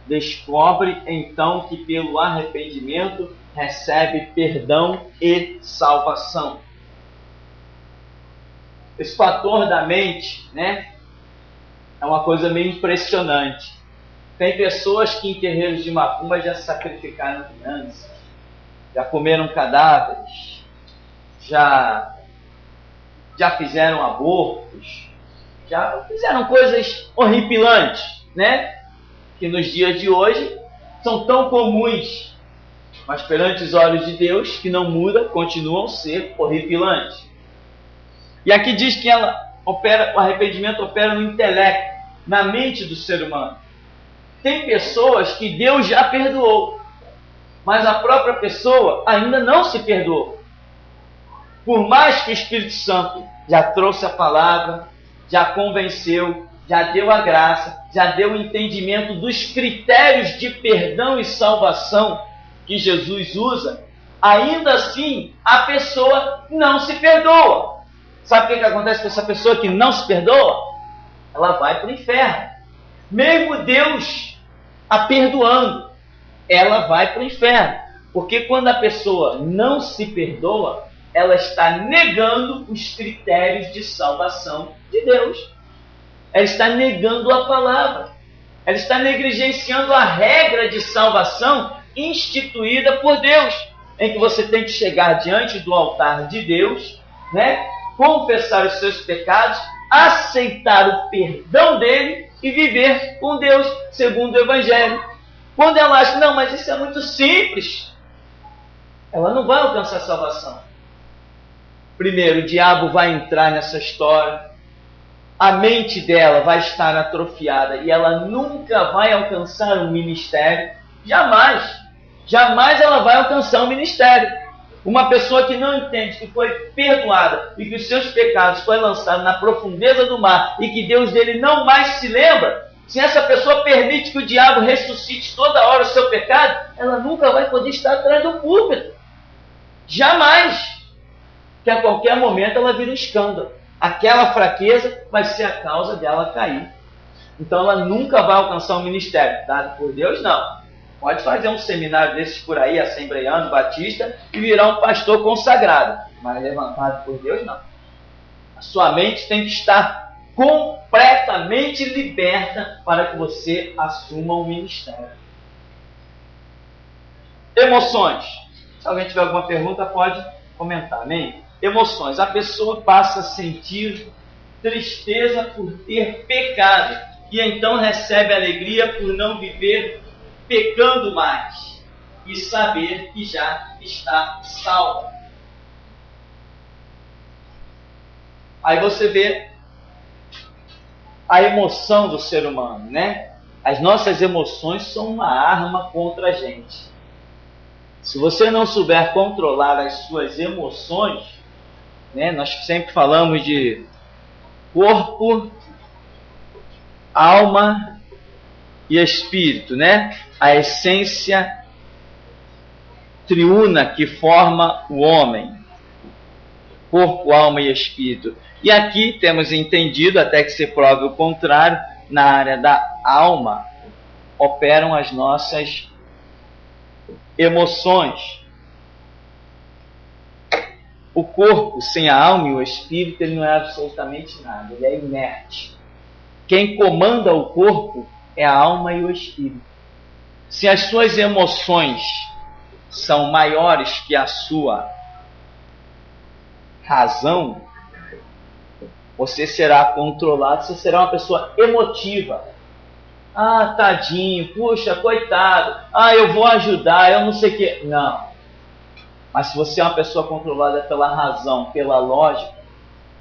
Speaker 1: Descobre, então, que pelo arrependimento recebe perdão e salvação. Esse fator da mente, né, é uma coisa meio impressionante. Tem pessoas que em terreiros de macumba já sacrificaram crianças, já comeram cadáveres, já fizeram abortos, já fizeram coisas horripilantes, né? Que nos dias de hoje são tão comuns, mas perante os olhos de Deus, que não muda, continuam a ser horripilantes. E aqui diz que o arrependimento opera no intelecto, na mente do ser humano. Tem pessoas que Deus já perdoou, mas a própria pessoa ainda não se perdoou. Por mais que o Espírito Santo já trouxe a palavra, já convenceu, já deu a graça, já deu o entendimento dos critérios de perdão e salvação que Jesus usa, ainda assim a pessoa não se perdoa. Sabe o que acontece com essa pessoa que não se perdoa? Ela vai para o inferno. Mesmo Deus a perdoando, ela vai para o inferno. Porque quando a pessoa não se perdoa, ela está negando os critérios de salvação de Deus. Ela está negando a palavra. Ela está negligenciando a regra de salvação instituída por Deus, em que você tem que chegar diante do altar de Deus, né? Confessar os seus pecados, aceitar o perdão dele e viver com Deus, segundo o Evangelho. Quando ela acha, não, mas isso é muito simples, ela não vai alcançar a salvação. Primeiro, o diabo vai entrar nessa história, a mente dela vai estar atrofiada e ela nunca vai alcançar um ministério. Jamais ela vai alcançar um ministério. Uma pessoa que não entende que foi perdoada e que os seus pecados foram lançados na profundeza do mar e que Deus dele não mais se lembra, se essa pessoa permite que o diabo ressuscite toda hora o seu pecado, ela nunca vai poder estar atrás do púlpito. Jamais. Que a qualquer momento ela vira um escândalo. Aquela fraqueza vai ser a causa dela cair. Então ela nunca vai alcançar um ministério dado por Deus, não. Pode fazer um seminário desses por aí, assembleiano, batista, e virar um pastor consagrado. Mas levantado por Deus, não. A sua mente tem que estar completamente liberta para que você assuma um ministério. Emoções. Se alguém tiver alguma pergunta, pode comentar. Amém? Emoções. A pessoa passa a sentir tristeza por ter pecado e então recebe alegria por não viver pecando mais e saber que já está salva. Aí você vê a emoção do ser humano, né? As nossas emoções são uma arma contra a gente. Se você não souber controlar as suas emoções, né? Nós sempre falamos de corpo, alma e espírito, né? A essência triuna que forma o homem. Corpo, alma e espírito. E aqui temos entendido, até que se prove o contrário, na área da alma operam as nossas emoções. O corpo sem a alma e o espírito, ele não é absolutamente nada, ele é inerte. Quem comanda o corpo é a alma e o espírito. Se as suas emoções são maiores que a sua razão, você será controlado, você será uma pessoa emotiva. Ah, tadinho, puxa, coitado, eu vou ajudar, eu não sei o quê. Não. Mas se você é uma pessoa controlada pela razão, pela lógica,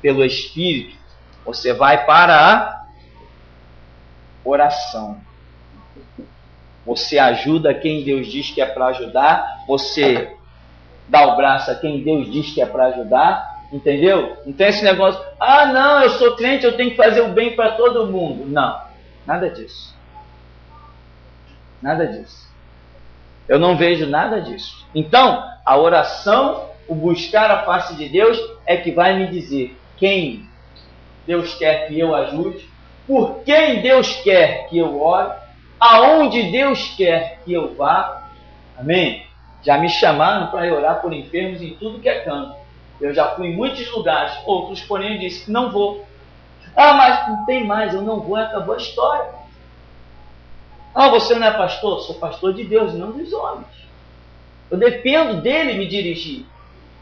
Speaker 1: pelo espírito, você vai para a oração. Você ajuda quem Deus diz que é para ajudar, você dá o braço a quem Deus diz que é para ajudar, entendeu? Não tem esse negócio, não, eu sou crente, eu tenho que fazer o bem para todo mundo. Não, nada disso. Nada disso. Eu não vejo nada disso. Então, a oração, o buscar a face de Deus, é que vai me dizer quem Deus quer que eu ajude, por quem Deus quer que eu ore, aonde Deus quer que eu vá. Amém? Já me chamaram para orar por enfermos em tudo que é canto. Eu já fui em muitos lugares, outros, porém, eu disse que não vou. Mas não tem mais, eu não vou, acabou a história. Você não é pastor? Sou pastor de Deus, não dos homens. Eu dependo dele me dirigir.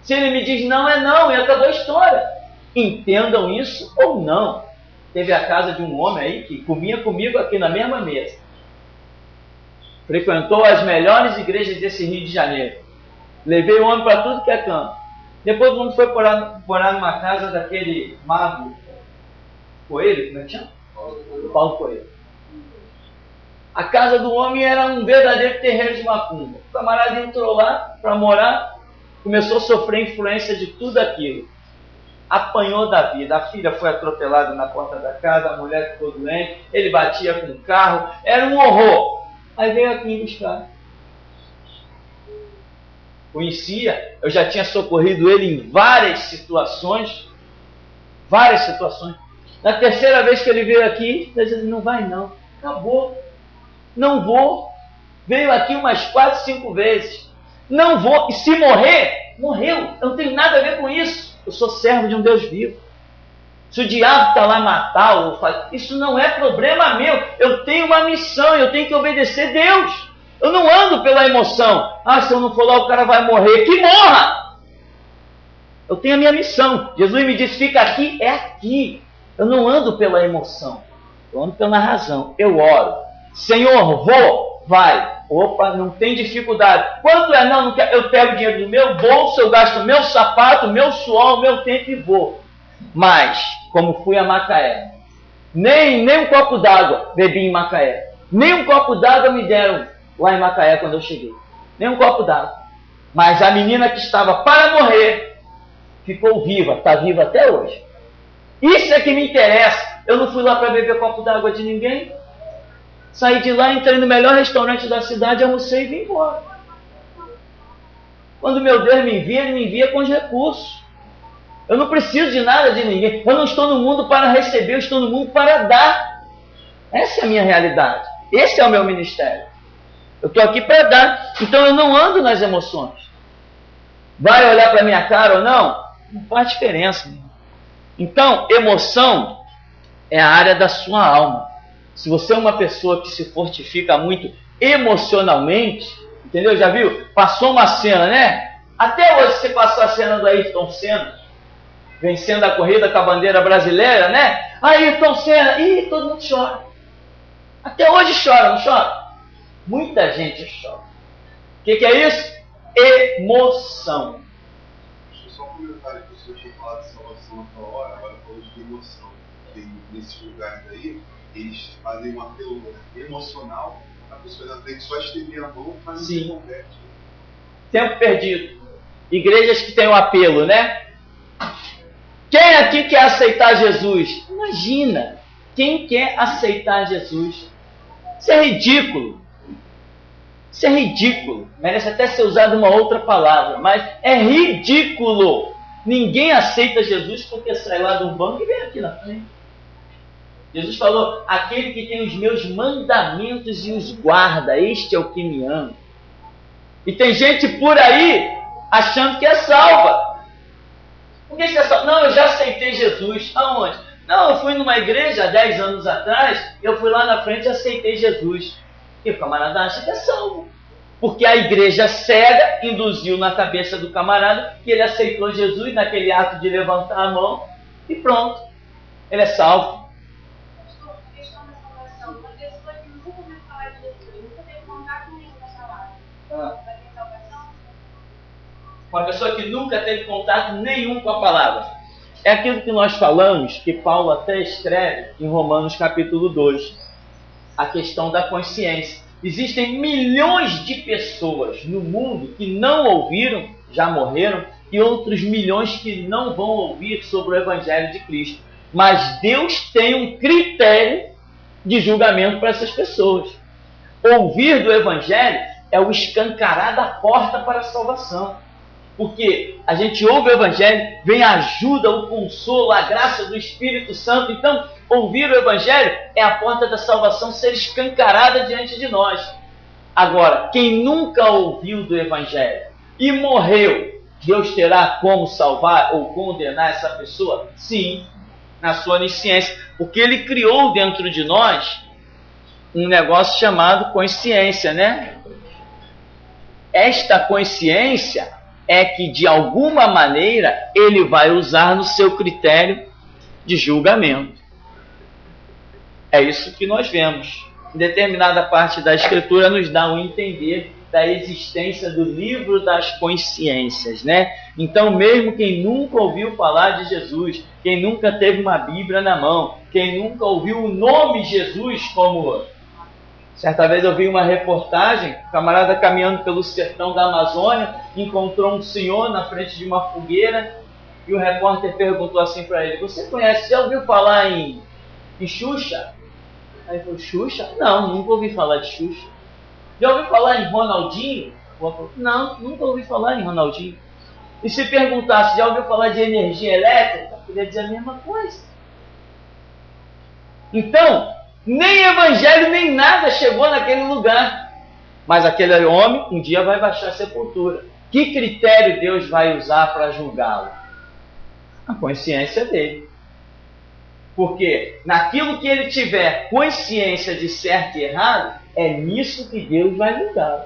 Speaker 1: Se ele me diz não, é não, e acabou a história. Entendam isso ou não. Teve a casa de um homem aí que comia comigo aqui na mesma mesa. Frequentou as melhores igrejas desse Rio de Janeiro. Levei o homem para tudo que é canto. Depois o homem foi morar numa casa daquele mago Coelho, como é que chama? Paulo Coelho. A casa do homem era um verdadeiro terreiro de macumba. O camarada entrou lá para morar, começou a sofrer influência de tudo aquilo. apanhou da vida. A filha foi atropelada na porta da casa, a mulher ficou doente, ele batia com o carro, era um horror. Aí veio aqui me buscar. Conhecia, eu já tinha socorrido ele em várias situações. Na terceira vez que ele veio aqui, ele disse, não vai não, acabou, não vou. Veio aqui umas 4, 5 vezes, não vou, e se morrer, morreu, eu não tenho nada a ver com isso, eu sou servo de um Deus vivo. Se o diabo está lá matar, ou fazer, isso não é problema meu, eu tenho uma missão, eu tenho que obedecer a Deus. Eu não ando pela emoção. Se eu não for lá o cara vai morrer. Que morra! Eu tenho a minha missão. Jesus me disse, fica aqui, é aqui. Eu não ando pela emoção. Eu ando pela razão. Eu oro. Senhor, vou, vai. Opa, não tem dificuldade. Quanto é? Não quero. Eu pego o dinheiro do meu bolso, eu gasto meu sapato, meu suor, meu tempo e vou. Mas, como fui a Macaé, nem um copo d'água bebi em Macaé. Nem um copo d'água me deram lá em Macaé quando eu cheguei. Nem um copo d'água. Mas a menina que estava para morrer ficou viva, está viva até hoje. Isso é que me interessa. Eu não fui lá para beber copo d'água de ninguém. Saí de lá, entrei no melhor restaurante da cidade, almocei e vim embora. Quando meu Deus me envia, Ele me envia com os recursos. Eu não preciso de nada de ninguém. Eu não estou no mundo para receber, eu estou no mundo para dar. Essa é a minha realidade. Esse é o meu ministério. Eu estou aqui para dar. Então eu não ando nas emoções. Vai olhar para a minha cara ou não? Não faz diferença. Então, emoção é a área da sua alma. Se você é uma pessoa que se fortifica muito emocionalmente, entendeu? Já viu? Passou uma cena, né? Até hoje você passou a cena do Ayrton Senna, vencendo a corrida com a bandeira brasileira, né? Ayrton Senna, todo mundo chora. Até hoje chora, não chora? Muita gente chora. O que é isso? Emoção.
Speaker 2: Deixa eu só comentar que o senhor tinha falado de salvação naquela hora, agora falou de emoção. Tem, nesses lugares aí, eles fazem um apelo emocional, a pessoa na frente só estender a mão, mas não se converte.
Speaker 1: Tempo perdido. Igrejas que têm um apelo, né? Quem aqui quer aceitar Jesus? Imagina, quem quer aceitar Jesus? Isso é ridículo. Isso é ridículo. Merece até ser usado uma outra palavra, mas é ridículo. Ninguém aceita Jesus porque sai lá de um banco e vem aqui na frente. Jesus falou, aquele que tem os meus mandamentos e os guarda, este é o que me ama. E tem gente por aí achando que é salva. Por que você é salva? Não, eu já aceitei Jesus. Aonde? Não, eu fui numa igreja há 10 anos atrás, eu fui lá na frente e aceitei Jesus. E o camarada acha que é salvo. Porque a igreja cega induziu na cabeça do camarada que ele aceitou Jesus naquele ato de levantar a mão e pronto. Ele é salvo. Uma pessoa que nunca teve contato nenhum com a palavra. É aquilo que nós falamos, que Paulo até escreve em Romanos capítulo 2. A questão da consciência. Existem milhões de pessoas no mundo que não ouviram, já morreram, e outros milhões que não vão ouvir sobre o Evangelho de Cristo. Mas Deus tem um critério de julgamento para essas pessoas. Ouvir do Evangelho é o escancarar da porta para a salvação. Porque a gente ouve o Evangelho, vem a ajuda, o consolo, a graça do Espírito Santo. Então, ouvir o Evangelho é a porta da salvação ser escancarada diante de nós. Agora, quem nunca ouviu do Evangelho e morreu, Deus terá como salvar ou condenar essa pessoa? Sim, na sua onisciência. Porque Ele criou dentro de nós um negócio chamado consciência, né? Esta consciência é que, de alguma maneira, Ele vai usar no seu critério de julgamento. É isso que nós vemos. Em determinada parte da Escritura nos dá um entender da existência do livro das consciências, né? Então, mesmo quem nunca ouviu falar de Jesus, quem nunca teve uma Bíblia na mão, quem nunca ouviu o nome Jesus como... Certa vez eu vi uma reportagem, um camarada caminhando pelo sertão da Amazônia, encontrou um senhor na frente de uma fogueira E o repórter perguntou assim para ele: você conhece, já ouviu falar em Xuxa? Aí ele falou: Xuxa? Não, nunca ouvi falar de Xuxa. Já ouviu falar em Ronaldinho? Não, nunca ouvi falar em Ronaldinho. E se perguntasse: já ouviu falar de energia elétrica? Eu queria dizer a mesma coisa. Então, nem evangelho nem nada chegou naquele lugar. Mas aquele homem um dia vai baixar a sepultura. Que critério Deus vai usar para julgá-lo? A consciência dele. Porque naquilo que ele tiver consciência de certo e errado, é nisso que Deus vai julgá-lo.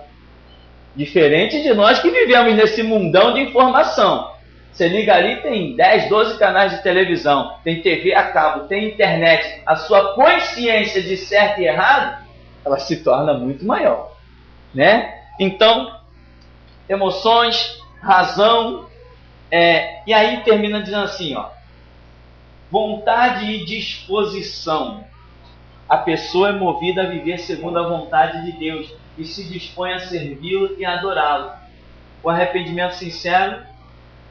Speaker 1: Diferente de nós que vivemos nesse mundão de informação. Você liga ali, tem 10, 12 canais de televisão, tem TV a cabo, tem internet. A sua consciência de certo e errado, ela se torna muito maior, né? Então, emoções, razão, e aí termina dizendo assim, ó, vontade e disposição. A pessoa é movida a viver segundo a vontade de Deus e se dispõe a servi-lo e adorá-lo. O arrependimento sincero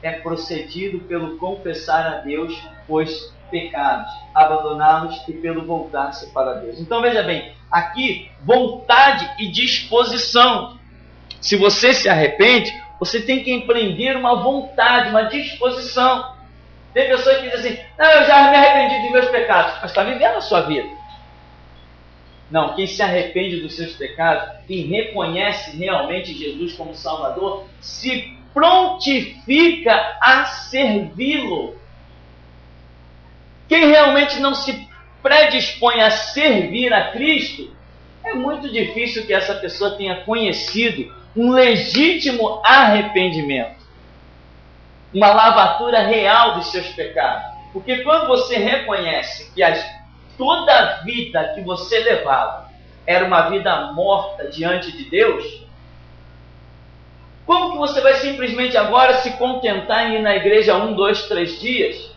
Speaker 1: é procedido pelo confessar a Deus os pecados, abandoná-los e pelo voltar-se para Deus. Então veja bem, aqui vontade e disposição. Se você se arrepende, você tem que empreender uma vontade, uma disposição. Tem pessoas que dizem assim: não, eu já me arrependi dos meus pecados, mas está vivendo a sua vida. Não, quem se arrepende dos seus pecados, quem reconhece realmente Jesus como Salvador, se prontifica a servi-lo. Quem realmente não se predispõe a servir a Cristo, é muito difícil que essa pessoa tenha conhecido um legítimo arrependimento, uma lavatura real dos seus pecados. Porque quando você reconhece que toda a vida que você levava era uma vida morta diante de Deus, como que você vai simplesmente agora se contentar em ir na igreja 1, 2, 3 dias,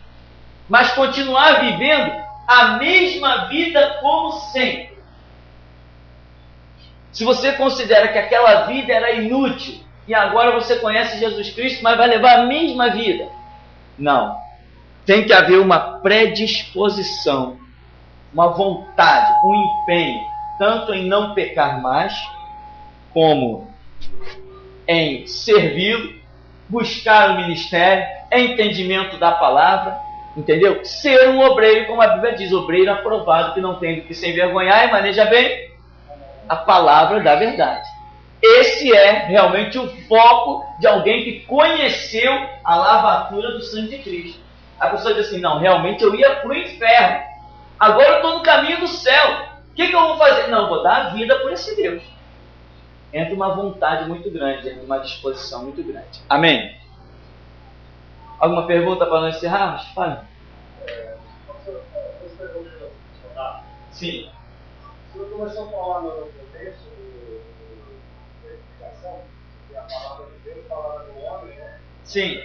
Speaker 1: mas continuar vivendo a mesma vida como sempre? Se você considera que aquela vida era inútil e agora você conhece Jesus Cristo, mas vai levar a mesma vida. Não. Tem que haver uma predisposição, uma vontade, um empenho, tanto em não pecar mais, como em servi-lo, buscar o ministério, entendimento da palavra, entendeu? Ser um obreiro, como a Bíblia diz, obreiro aprovado, que não tem do que se envergonhar e maneja bem a palavra da verdade. Esse é realmente o foco de alguém que conheceu a lavatura do sangue de Cristo. A pessoa diz assim: não, realmente eu ia para o inferno, agora eu estou no caminho do céu, o que eu vou fazer? Não, vou dar a vida por esse Deus. Entra uma vontade muito grande, entra uma disposição muito grande. Amém? Alguma pergunta para nós encerrarmos? Fala. Sim.
Speaker 3: Você começou a falar no começo da explicação, que a palavra de Deus, a palavra do homem, né?
Speaker 1: Sim.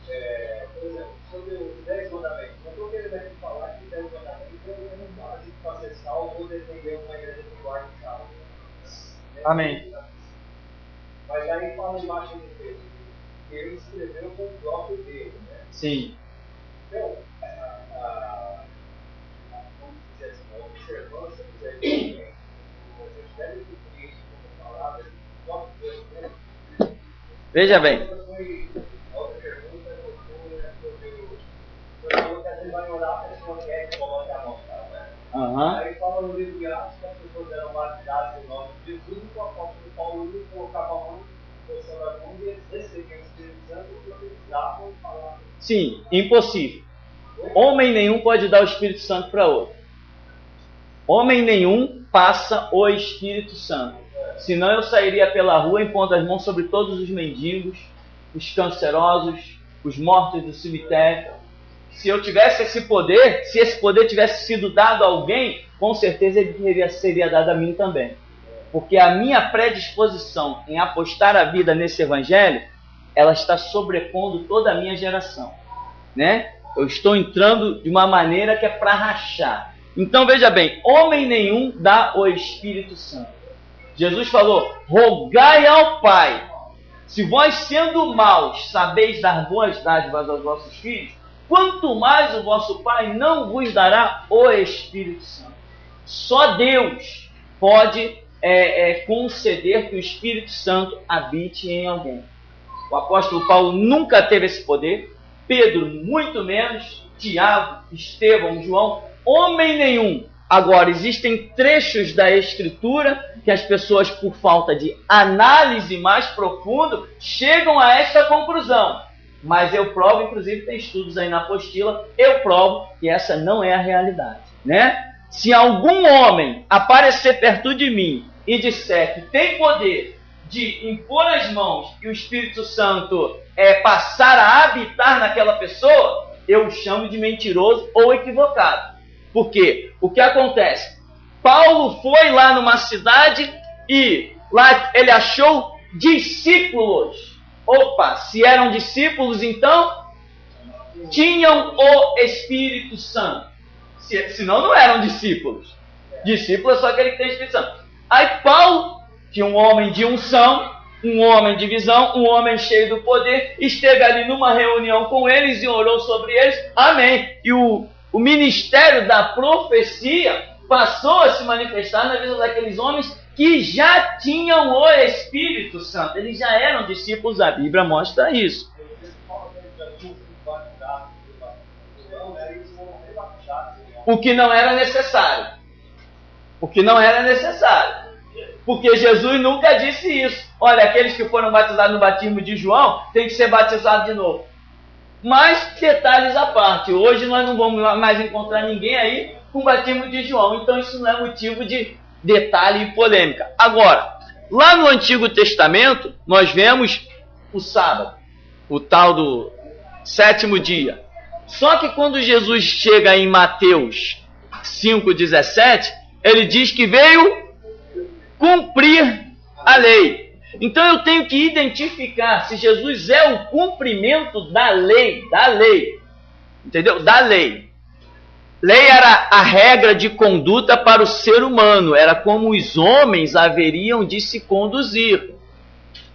Speaker 3: Por exemplo, sobre os 10 mandamentos. Eu estou querendo aqui falar que 10 mandamentos é um básico para ser salvo ou defender uma igreja que guarda e salvo.
Speaker 1: Amém.
Speaker 3: Mas aí fala embaixo do texto que ele escreveu com o próprio Deus, né?
Speaker 1: Sim.
Speaker 3: Então, vamos dizer assim, a observância dos argumentos, vocês devem cumprir isso como palavra do próprio Deus, né?
Speaker 1: Veja bem.
Speaker 3: A outra pergunta eu falou que às vezes vai orar, a pessoa quer que coloque a mão, né? Aí fala no livro de Atos que as pessoas eram batizadas em nome de Jesus e o apóstolo Paulo ia colocar a mão no céu da mão e eles recebiam o Espírito Santo e profetizavam e falavam. Sim,
Speaker 1: impossível. Homem nenhum pode dar o Espírito Santo para outro. Homem nenhum passa o Espírito Santo. Senão eu sairia pela rua impondo as mãos sobre todos os mendigos, os cancerosos, os mortos do cemitério. Se eu tivesse esse poder, se esse poder tivesse sido dado a alguém, com certeza ele seria dado a mim também. Porque a minha predisposição em apostar a vida nesse evangelho, ela está sobrepondo toda a minha geração, né? Eu estou entrando de uma maneira que é para rachar. Então veja bem, homem nenhum dá o Espírito Santo. Jesus falou: rogai ao Pai Se vós, sendo maus, sabeis dar boas dádivas aos vossos filhos, quanto mais o vosso Pai não vos dará o Espírito Santo. Só Deus pode conceder que o Espírito Santo habite em alguém. O apóstolo Paulo nunca teve esse poder, Pedro muito menos, Tiago, Estevão, João, homem nenhum. Agora, existem trechos da Escritura que as pessoas, por falta de análise mais profunda, chegam a esta conclusão. Mas eu provo, inclusive tem estudos aí na apostila, eu provo que essa não é a realidade, né? Se algum homem aparecer perto de mim e disser que tem poder de impor as mãos e o Espírito Santo passar a habitar naquela pessoa, eu o chamo de mentiroso ou equivocado. Por quê? O que acontece? Paulo foi lá numa cidade e lá ele achou discípulos. Opa, se eram discípulos, então tinham o Espírito Santo. Senão não eram discípulos. Discípulo é só aquele que tem Espírito Santo. Aí Paulo, que um homem de unção, um homem de visão, um homem cheio do poder, esteve ali numa reunião com eles e orou sobre eles. Amém. E o ministério da profecia passou a se manifestar na vida daqueles homens que já tinham o Espírito Santo. Eles já eram discípulos, a Bíblia mostra isso. O que não era necessário. O que não era necessário. Porque Jesus nunca disse isso. Olha, aqueles que foram batizados no batismo de João têm que ser batizados de novo. Mas, detalhes à parte, hoje nós não vamos mais encontrar ninguém aí com o batismo de João. Então isso não é motivo de detalhe e polêmica. Agora, lá no Antigo Testamento, nós vemos o sábado, o tal do 7º dia. Só que quando Jesus chega em Mateus 5,17, ele diz que veio cumprir a lei. Então eu tenho que identificar se Jesus é o cumprimento da lei, entendeu? Da lei. Lei era a regra de conduta para o ser humano, era como os homens haveriam de se conduzir.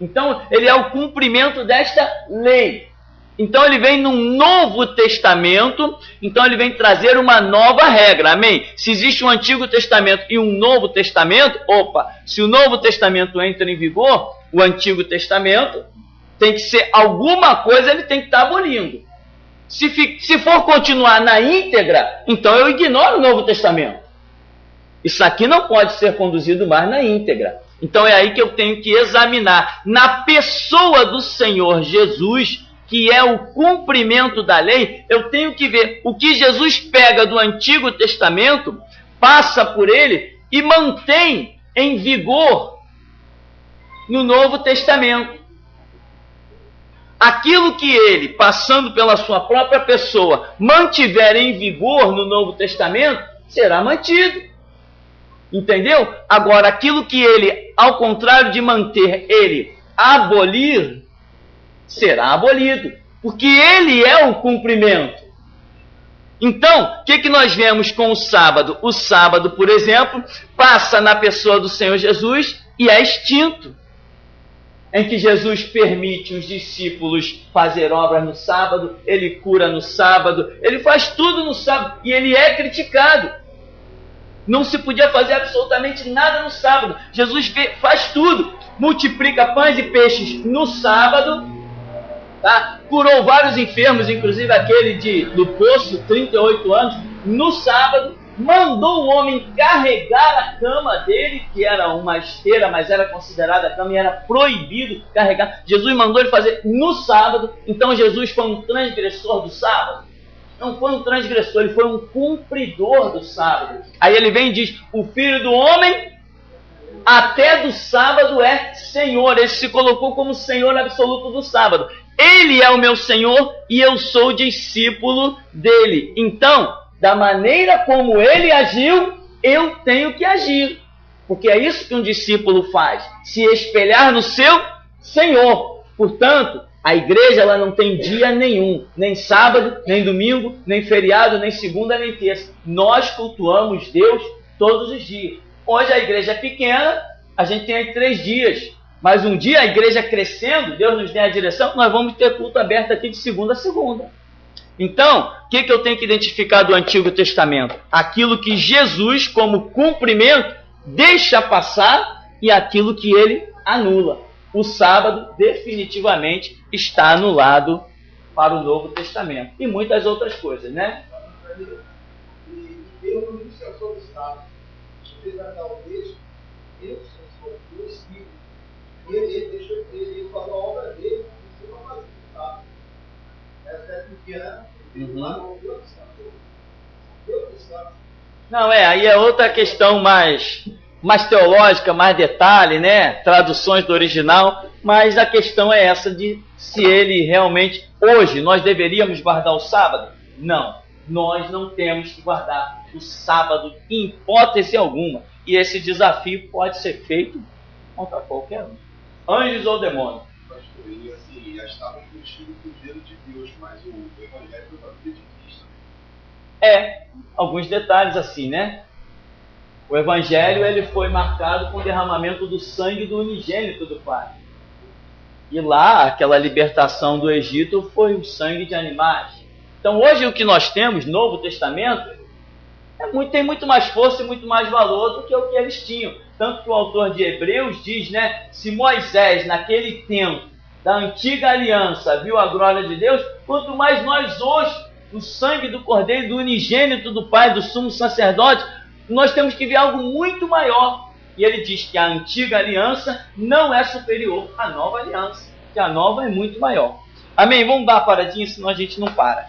Speaker 1: Então ele é o cumprimento desta lei. Então ele vem no Novo Testamento, então ele vem trazer uma nova regra, amém? Se existe um Antigo Testamento e um Novo Testamento, se o Novo Testamento entra em vigor, o Antigo Testamento tem que ser alguma coisa, ele tem que estar abolindo. Se for continuar na íntegra, então eu ignoro o Novo Testamento. Isso aqui não pode ser conduzido mais na íntegra. Então é aí que eu tenho que examinar na pessoa do Senhor Jesus, que é o cumprimento da lei, eu tenho que ver o que Jesus pega do Antigo Testamento, passa por ele e mantém em vigor no Novo Testamento. Aquilo que ele, passando pela sua própria pessoa, mantiver em vigor no Novo Testamento, será mantido. Entendeu? Agora, aquilo que ele, ao contrário de manter, ele abolir, será abolido, porque ele é o cumprimento. Então, o que nós vemos com o sábado? O sábado, por exemplo, passa na pessoa do Senhor Jesus e é extinto. Em que Jesus permite os discípulos fazer obras no sábado, ele cura no sábado, ele faz tudo no sábado e ele é criticado. Não se podia fazer absolutamente nada no sábado. Jesus faz tudo, multiplica pães e peixes no sábado, tá? Curou vários enfermos, inclusive aquele do poço, 38 anos, no sábado. Mandou o homem carregar a cama dele, que era uma esteira, mas era considerada a cama e era proibido carregar. Jesus mandou ele fazer no sábado. Então Jesus foi um transgressor do sábado? Não foi um transgressor, ele foi um cumpridor do sábado. Aí ele vem e diz, o Filho do Homem até do sábado é Senhor. Ele se colocou como Senhor absoluto do sábado. Ele é o meu Senhor e eu sou discípulo dele. Então, da maneira como ele agiu, eu tenho que agir. Porque é isso que um discípulo faz, se espelhar no seu Senhor. Portanto, a igreja ela não tem dia nenhum, nem sábado, nem domingo, nem feriado, nem segunda, nem terça. Nós cultuamos Deus todos os dias. Hoje a igreja é pequena, a gente tem aí 3 dias. Mas um dia a igreja crescendo, Deus nos dê a direção, nós vamos ter culto aberto aqui de segunda a segunda. Então, o que eu tenho que identificar do Antigo Testamento? Aquilo que Jesus, como cumprimento, deixa passar e aquilo que ele anula. O sábado definitivamente está anulado para o Novo Testamento. E muitas outras coisas, né?
Speaker 3: E Deus não descansou do sábado. Ele vai dar o texto, Deus descansou do Espírito. E ele deixou ele falou a obra dele, não vai fazer o sábado. Essa é pequena, ele falou, Deus descansou. Deus descansa.
Speaker 1: Não, aí é outra questão mais teológica, mais detalhe, né? Traduções do original, mas a questão é essa de se ele realmente, hoje, nós deveríamos guardar o sábado? Não, nós não temos que guardar o sábado em hipótese alguma, e esse desafio pode ser feito contra qualquer um, anjos ou demônios.
Speaker 2: Pastor, e assim, já estava vestido com o dedo de Deus, mas o Evangelho foi para a vida de Cristo.
Speaker 1: Alguns detalhes assim, né? O Evangelho ele foi marcado com o derramamento do sangue do unigênito do Pai. E lá, aquela libertação do Egito foi o sangue de animais. Então hoje o que nós temos, Novo Testamento, tem muito mais força e muito mais valor do que o que eles tinham. Tanto que o autor de Hebreus diz, né? Se Moisés, naquele tempo da antiga aliança, viu a glória de Deus, quanto mais nós hoje, no sangue do Cordeiro, do unigênito do Pai, do sumo sacerdote, nós temos que ver algo muito maior. E ele diz que a antiga aliança não é superior à nova aliança, que a nova é muito maior. Amém? Vamos dar uma paradinha, senão a gente não para.